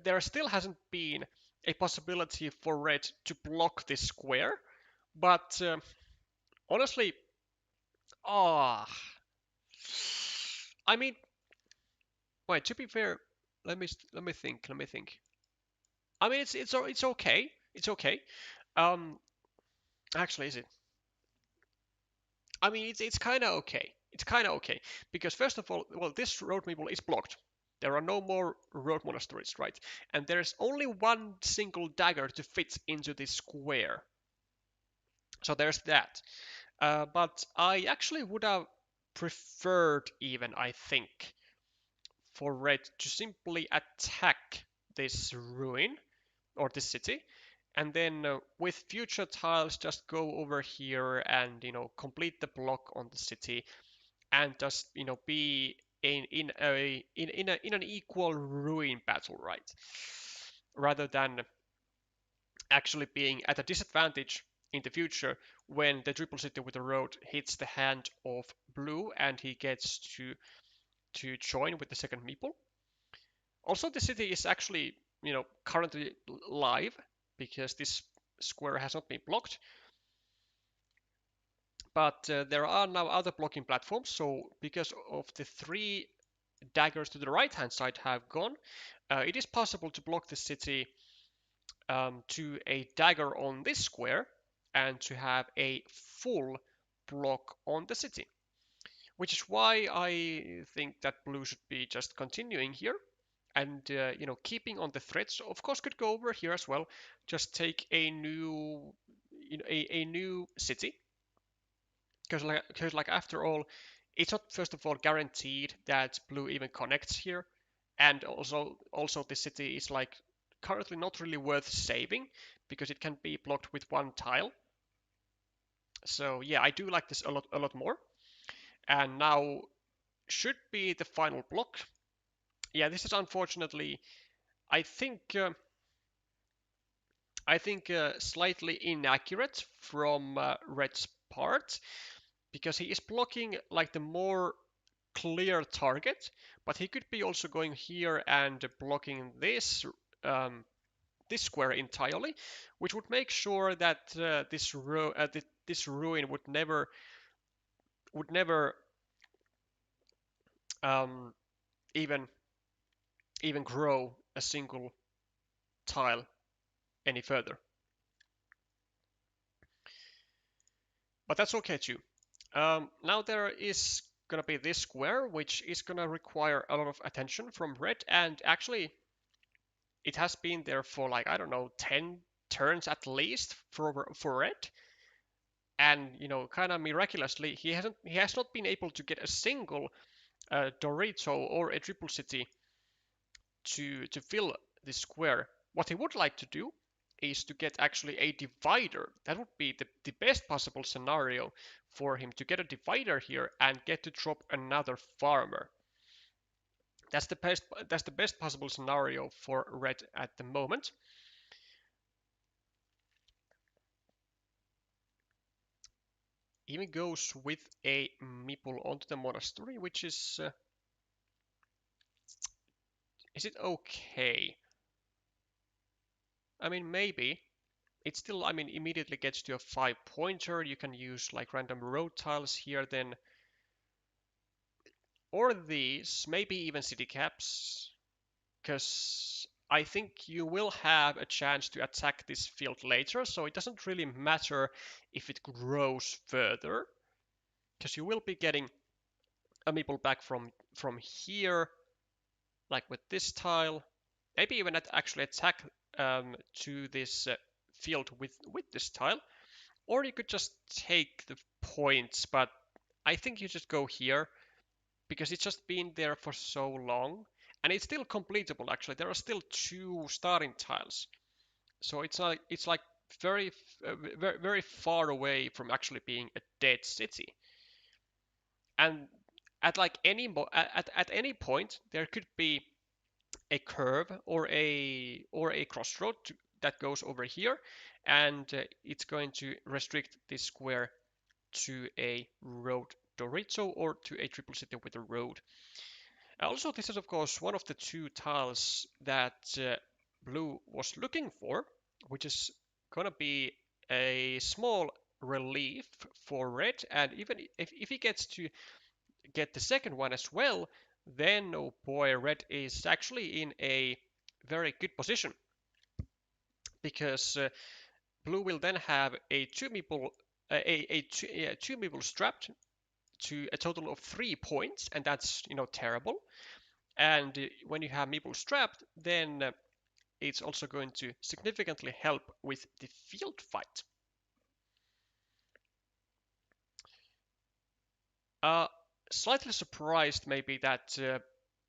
There still hasn't been a possibility for red to block this square, but honestly, ah, I mean, wait. To be fair, let me think. Let me think. I mean, it's okay. It's okay. Um, actually, is it? I mean, it's kind of okay. It's kind of okay because first of all, well, this road meeple is blocked. There are no more road monasteries, right? And there's only one single dagger to fit into this square. So there's that. But I actually would have preferred, even I think, for red to simply attack this ruin or this city, and then with future tiles just go over here and complete the block on the city and just be in an equal ruin battle, right? Rather than actually being at a disadvantage in the future when the triple city with the road hits the hand of blue and he gets to join with the second meeple. Also, the city is actually currently live because this square has not been blocked. But there are now other blocking platforms. So because of the three daggers to the right hand side have gone, it is possible to block the city to a dagger on this square and to have a full block on the city. Which is why I think that blue should be just continuing here and keeping on the threats. Of course, could go over here as well. Just take a new a new city because like after all, it's not first of all guaranteed that blue even connects here, and also the city is like currently not really worth saving because it can be blocked with one tile. So yeah, I do like this a lot more. And now should be the final block. Yeah, this is unfortunately, I think slightly inaccurate from Red's part because he is blocking like the more clear target, but he could be also going here and blocking this square entirely, which would make sure that this ruin would never um, even even grow a single tile any further. But that's okay too. Now there is gonna be this square, which is gonna require a lot of attention from red, and actually it has been there for like I don't know 10 turns at least for red, and kind of miraculously he has not been able to get a single Dorito or a triple city to fill this square. What he would like to do is to get actually a divider. That would be the best possible scenario for him to get a divider here and get to drop another farmer. That's the best possible scenario for red at the moment. Even goes with a meeple onto the monastery, which is it okay? I mean, maybe. It still, I mean, immediately gets to a 5-pointer. You can use like random road tiles here then. Or these, maybe even city caps. Because I think you will have a chance to attack this field later, so it doesn't really matter if it grows further. Because you will be getting a meeple back from here, like with this tile. Maybe even actually attack to this field with this tile. Or you could just take the points, but I think you just go here because it's just been there for so long. And it's still completable actually. There are still 2 starting tiles. So it's like very very very far away from actually being a dead city. And at like at any point there could be a curve or a crossroad that goes over here, and it's going to restrict this square to a road Dorito or to a triple city with a road. Also, this is of course one of the two tiles that blue was looking for, which is gonna be a small relief for red, and even if he gets to get the second one as well, then oh boy, red is actually in a very good position, because blue will then have a two meeple two meeple strapped to a total of 3 points, and that's terrible. And when you have meeple strapped, then it's also going to significantly help with the field fight. Slightly surprised maybe that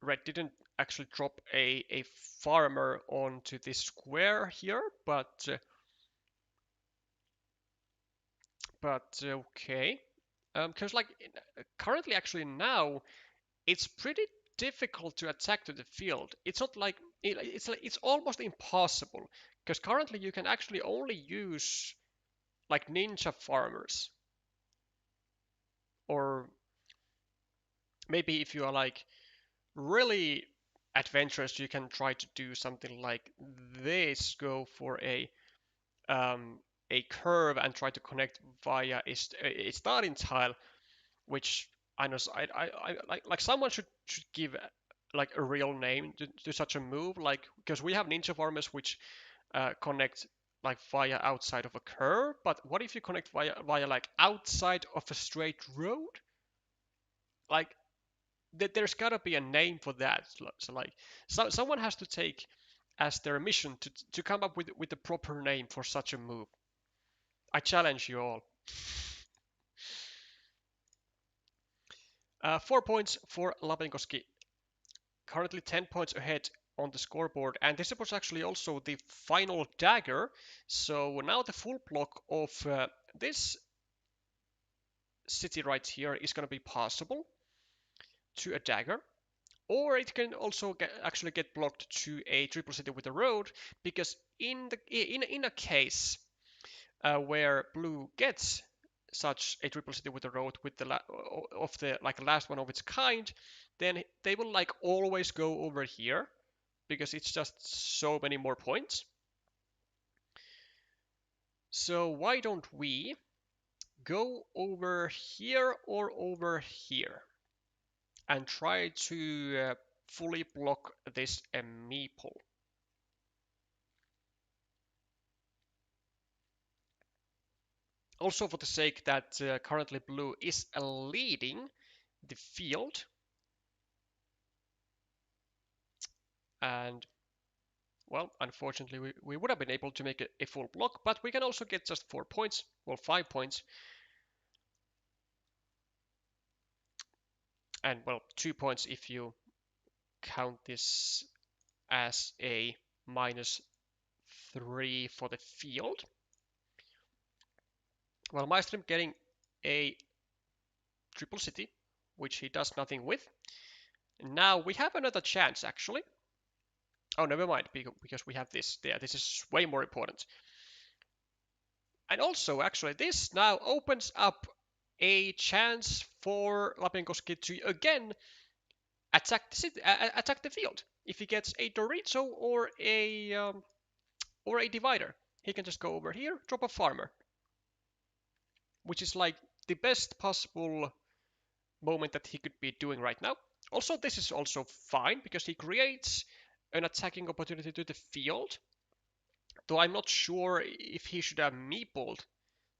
red didn't actually drop a farmer onto this square here, but okay. Because like currently actually now it's pretty difficult to attack to the field. It's not like it's almost impossible, because currently you can actually only use like ninja farmers, or maybe if you are like really adventurous, you can try to do something like this, go for um, a curve and try to connect via a starting tile, which I know like someone should give like a real name to such a move, like because we have ninja farmers which connect like via outside of a curve, but what if you connect via like outside of a straight road? Like there's gotta be a name for that. So like someone has to take as their mission to come up with the proper name for such a move. I challenge you all. 4 points for Lapinkoski, currently 10 points ahead on the scoreboard, and this was actually also the final dagger. So now the full block of this city right here is going to be possible to a dagger, or it can also actually get blocked to a triple city with a road, because in a case where blue gets such a triple city with a road with the like last one of its kind, then they will like always go over here because it's just so many more points. So why don't we go over here or over here and try to fully block this meeple. Also for the sake that currently blue is leading the field, and well, unfortunately we would have been able to make a full block, but we can also get just 4 points, well 5 points, and well 2 points if you count this as a -3 for the field. Well, maelstrim getting a triple city, which he does nothing with. Now we have another chance actually. Oh, never mind, because we have this there. This is way more important. And also, actually, this now opens up a chance for Lapinkoski to again attack the field. If he gets a Dorito or a divider, he can just go over here, drop a farmer, which is like the best possible moment that he could be doing right now. Also, this is also fine because he creates an attacking opportunity to the field, though I'm not sure if he should have meepled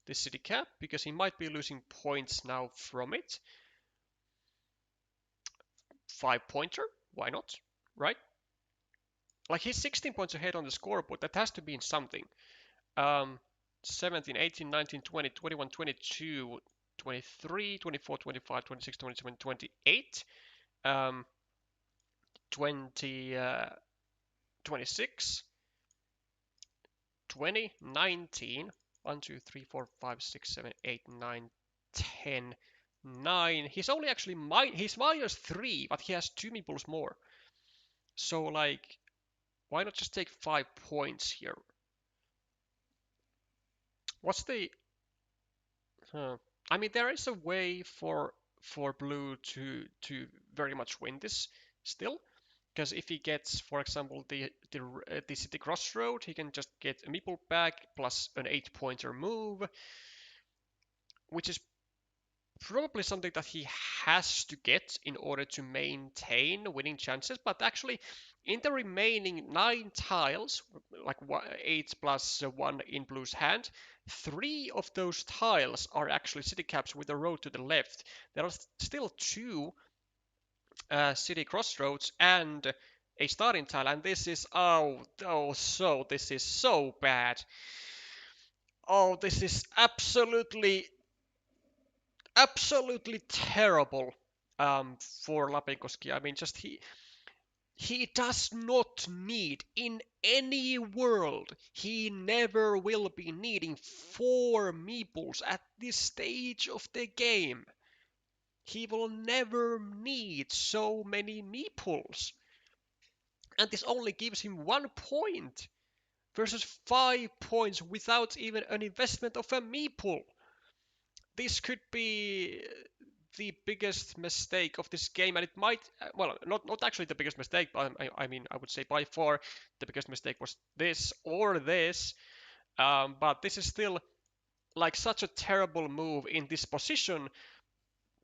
the city cap because he might be losing points now from it. 5-pointer, why not, right? Like he's 16 points ahead on the scoreboard, that has to mean something. 17, 18, 19, 20, 21, 22, 23, 24, 25, 26, 27, 28, 20, 26, 20, 19, 1, 2, 3, 4, 5, 6, 7, 8, 9, 10, 9. He's only actually he's -3, but he has 2 meeples more. So like, why not just take 5 points here? What's the... I mean, there is a way for blue to very much win this still, because if he gets, for example, the city crossroad, he can just get a meeple back plus an 8-pointer move, which is probably something that he has to get in order to maintain winning chances. But actually, in the remaining 9 tiles, like 8 plus 1 in blue's hand, 3 of those tiles are actually city caps with a road to the left. There are still 2 city crossroads and a starting tile, and this is this is so bad. Oh, this is absolutely terrible for Lapinkoski. I mean, just he does not need in any world. He never will be needing 4 meeples at this stage of the game. He will never need so many meeples. And this only gives him 1 point versus 5 points without even an investment of a meeple. This could be the biggest mistake of this game, and it might, well, not actually the biggest mistake, but I mean, I would say by far the biggest mistake was this or this, but this is still like such a terrible move in this position,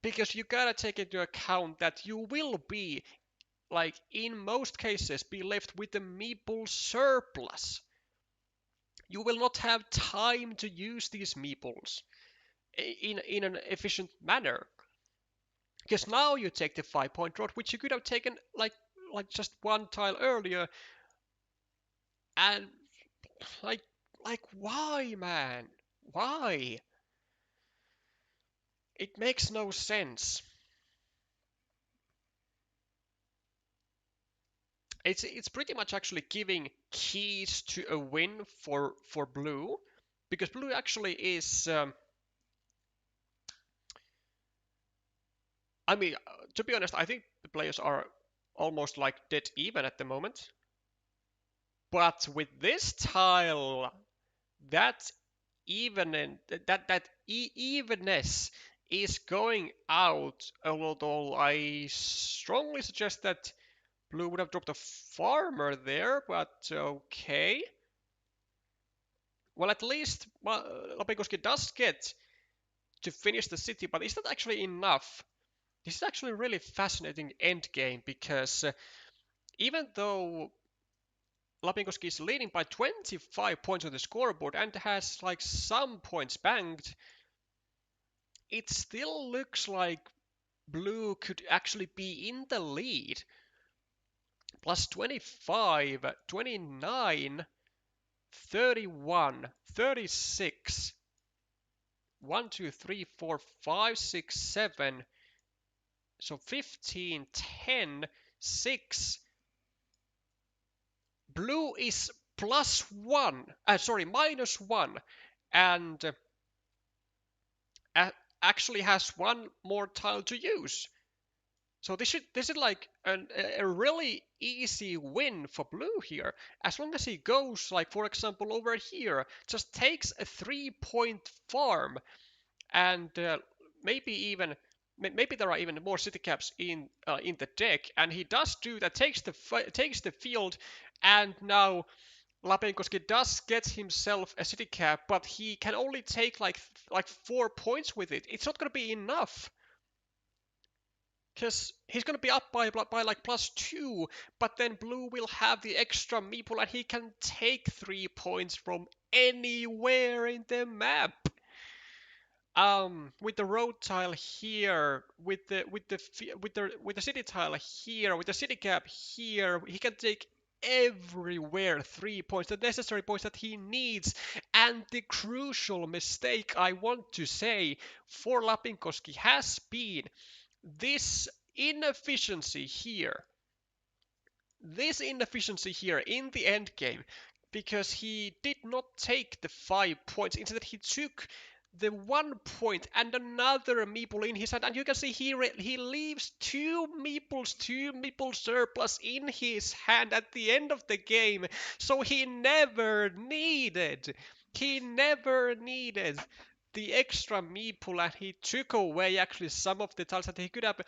because you gotta take into account that you will be, like in most cases, be left with a meeple surplus. You will not have time to use these meeples in an efficient manner. Because now you take the 5-point road, which you could have taken like just 1 tile earlier, and like why, man? Why? It makes no sense. It's pretty much actually giving keys to a win for blue, because blue actually is. I mean, to be honest, I think the players are almost like dead even at the moment. But with this tile, that evenness is going out. Although I strongly suggest that blue would have dropped a farmer there, but okay. Well, at least Lapinkoski does get to finish the city, but is that actually enough? This is actually a really fascinating end game, because even though Lapinkoski is leading by 25 points on the scoreboard and has like some points banked, it still looks like blue could actually be in the lead. Plus 25, 29, 31, 36, 1, 2, 3, 4, 5, 6, 7, so 15, 10, 6. Blue is minus 1, and actually has 1 more tile to use. So this is like a really easy win for blue here. As long as he goes, like for example over here, just takes a 3-point farm, and maybe there are even more city caps in the deck, and he does do that, takes the field, and now Lapinkoski does get himself a city cap, but he can only take like 4 points with it. It's not going to be enough, because he's going to be up by like +2, but then blue will have the extra meeple and he can take 3 points from anywhere in the map. With the road tile here, with the city tile here, with the city cap here, he can take everywhere 3 points, the necessary points that he needs. And the crucial mistake, I want to say, for Lapinkoski has been this inefficiency here. This inefficiency here in the end game, because he did not take the 5 points. Instead, he took the 1 point and another meeple in his hand, and you can see he leaves two meeple surplus in his hand at the end of the game, so he never needed the extra meeple, and he took away actually some of the tiles that he could have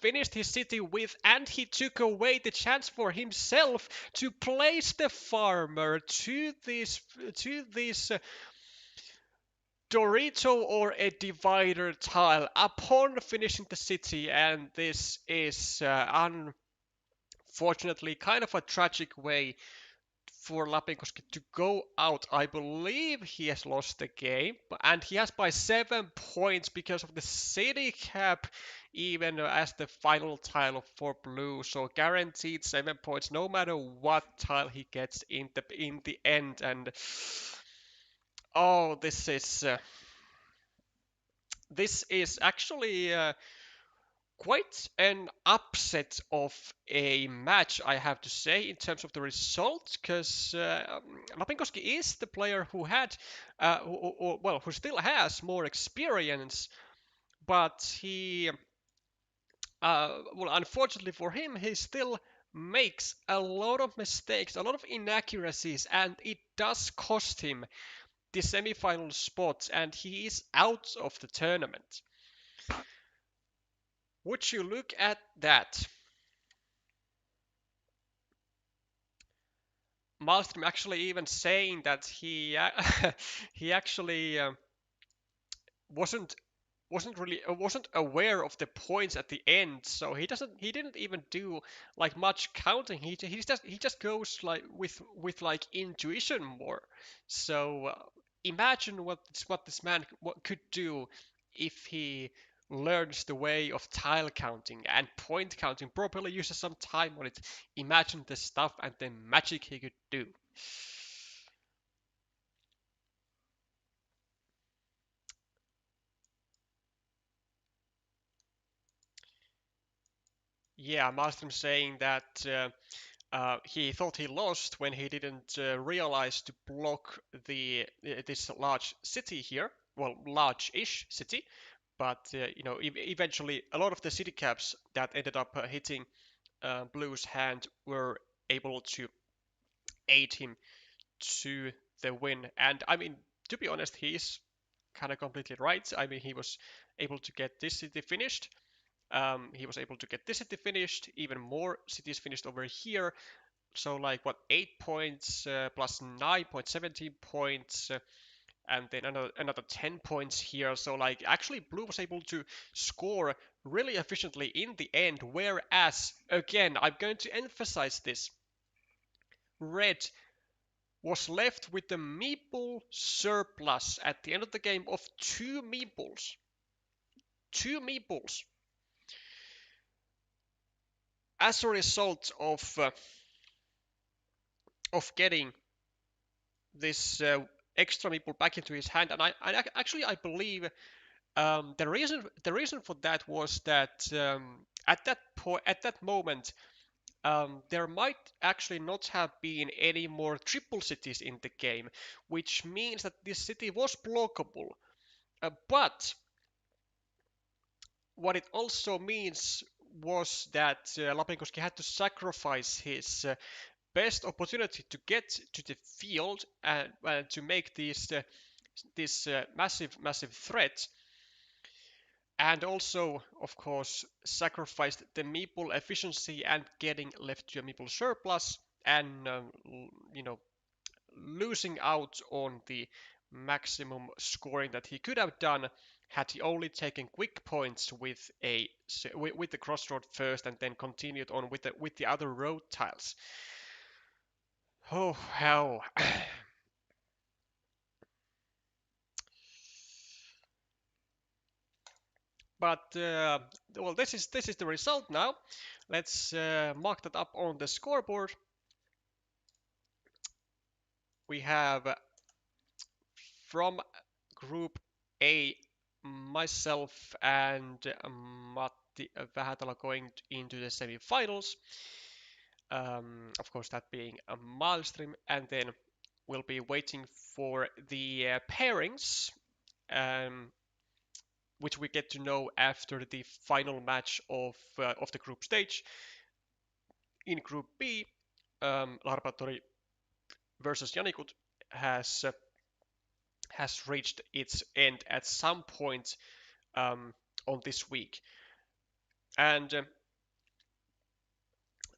finished his city with, and he took away the chance for himself to place the farmer to this Dorito or a divider tile upon finishing the city, and this is unfortunately kind of a tragic way for Lapinkoski to go out. I believe he has lost the game, and he has by 7 points because of the city cap, even as the final tile for blue. So guaranteed 7 points, no matter what tile he gets in the end. And oh, this is actually quite an upset of a match, I have to say, in terms of the result, because Lapinkoski is the player who who still has more experience, but unfortunately for him, he still makes a lot of mistakes, a lot of inaccuracies, and it does cost him the semi-final spot, and he is out of the tournament. Would you look at that? Maelstrom actually even saying that he actually wasn't wasn't aware of the points at the end, so he didn't even do like much counting. He just goes like with like intuition more. So imagine what this man could do if he learns the way of tile counting and point counting properly, uses some time on it. Imagine the stuff and the magic he could do. Yeah, Malmström saying that he thought he lost when he didn't realize to block this large city here. Well, large-ish city, but eventually a lot of the city caps that ended up hitting Blue's hand were able to aid him to the win. And I mean, to be honest, he is kind of completely right. I mean, he was able to get this city finished. He was able to get this city finished, even more cities finished over here. So like what, 8 points plus 9 points, 17 points, and then another 10 points here. So like actually Blue was able to score really efficiently in the end, whereas again, I'm going to emphasize this, Red was left with the meeple surplus at the end of the game of two meeples. Two meeples. As a result of getting this extra meeple back into his hand, and I believe the reason for that was that at that moment there might actually not have been any more triple cities in the game, which means that this city was blockable. But what it also means was that Lapinkoski had to sacrifice his best opportunity to get to the field and to make this massive threat, and also, of course, sacrificed the meeple efficiency and getting left to a meeple surplus, and losing out on the maximum scoring that he could have done had he only taken quick points with the crossroad first and then continued on with the other road tiles. Oh hell. But well, this is the result now. Let's mark that up on the scoreboard. We have from Group A myself and Matti Vähätalo going into the semi-finals. Of course, that being a maelstrim, and then we'll be waiting for the pairings which we get to know after the final match of the group stage. In Group B, Larpatori versus Janikut has reached its end at some point on this week, and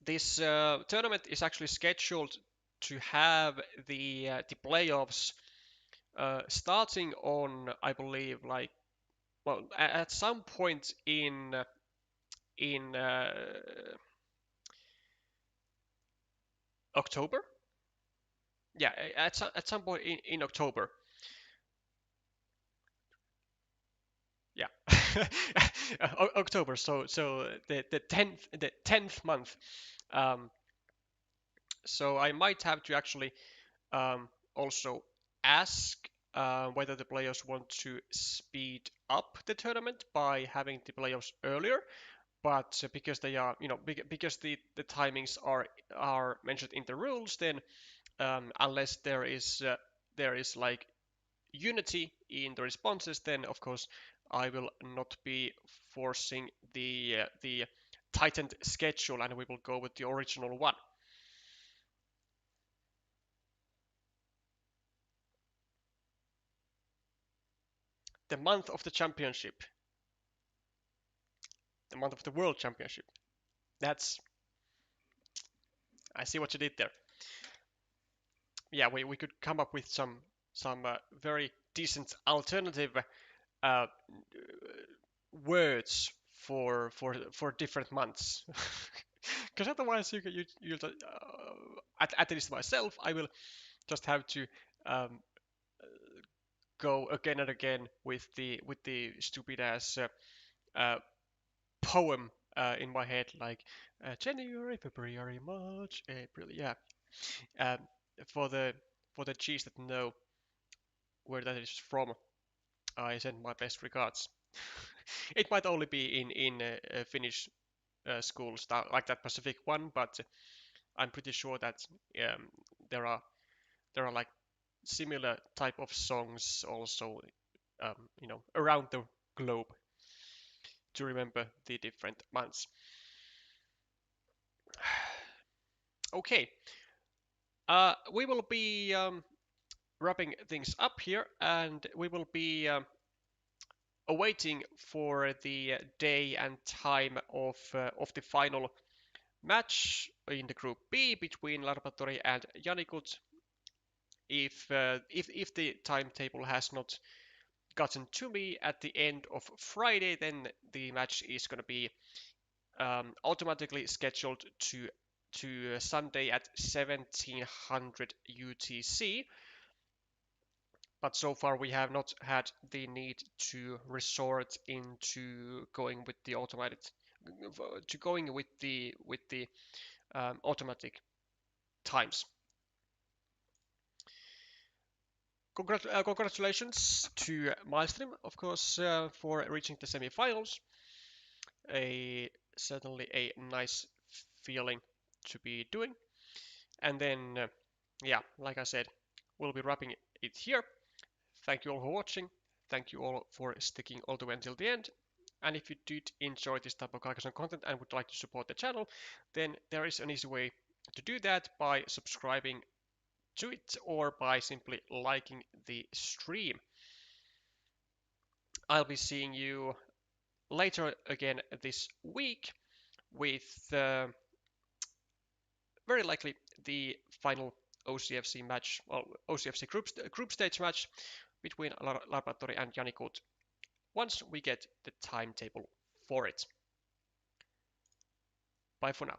this tournament is actually scheduled to have the playoffs starting on, I believe, like, well, at some point in October. Yeah, at some point in October. Yeah, October. So the tenth month. Um, so I might have to actually also ask whether the players want to speed up the tournament by having the playoffs earlier. But because they are, because the timings are mentioned in the rules, then unless there is like unity in the responses, then of course I will not be forcing the tightened schedule, and we will go with the original one. The month of the championship, the month of the world championship. That's I see what you did there. Yeah, we could come up with some very decent alternative uh, words for different months. Because otherwise, at least myself, I will just have to um, go again and again with the stupid ass uh, poem in my head, like January, February, March, April. Yeah, um, for the G's that know where that is from, I send my best regards. It might only be in Finnish schools like that Pacific one, but I'm pretty sure that um, there are like similar type of songs also, around the globe to remember the different months. Okay, we will be wrapping things up here, and we will be awaiting for the day and time of the final match in the Group B between Larpatori and Janikut. If the timetable has not gotten to me at the end of Friday, then the match is going to be automatically scheduled to Sunday at 1700 UTC. But so far we have not had the need to resort into going with the automatic times. Congratulations to Maelstrim, of course, for reaching the semi-finals. Certainly a nice feeling to be doing. And then, yeah, like I said, we'll be wrapping it here. Thank you all for watching. Thank you all for sticking all the way until the end. And if you did enjoy this type of Carcassonne content and would like to support the channel, then there is an easy way to do that by subscribing to it or by simply liking the stream. I'll be seeing you later again this week with very likely the final OCFC match, well, OCFC group stage match between Larpatori and Janikut once we get the timetable for it. Bye for now.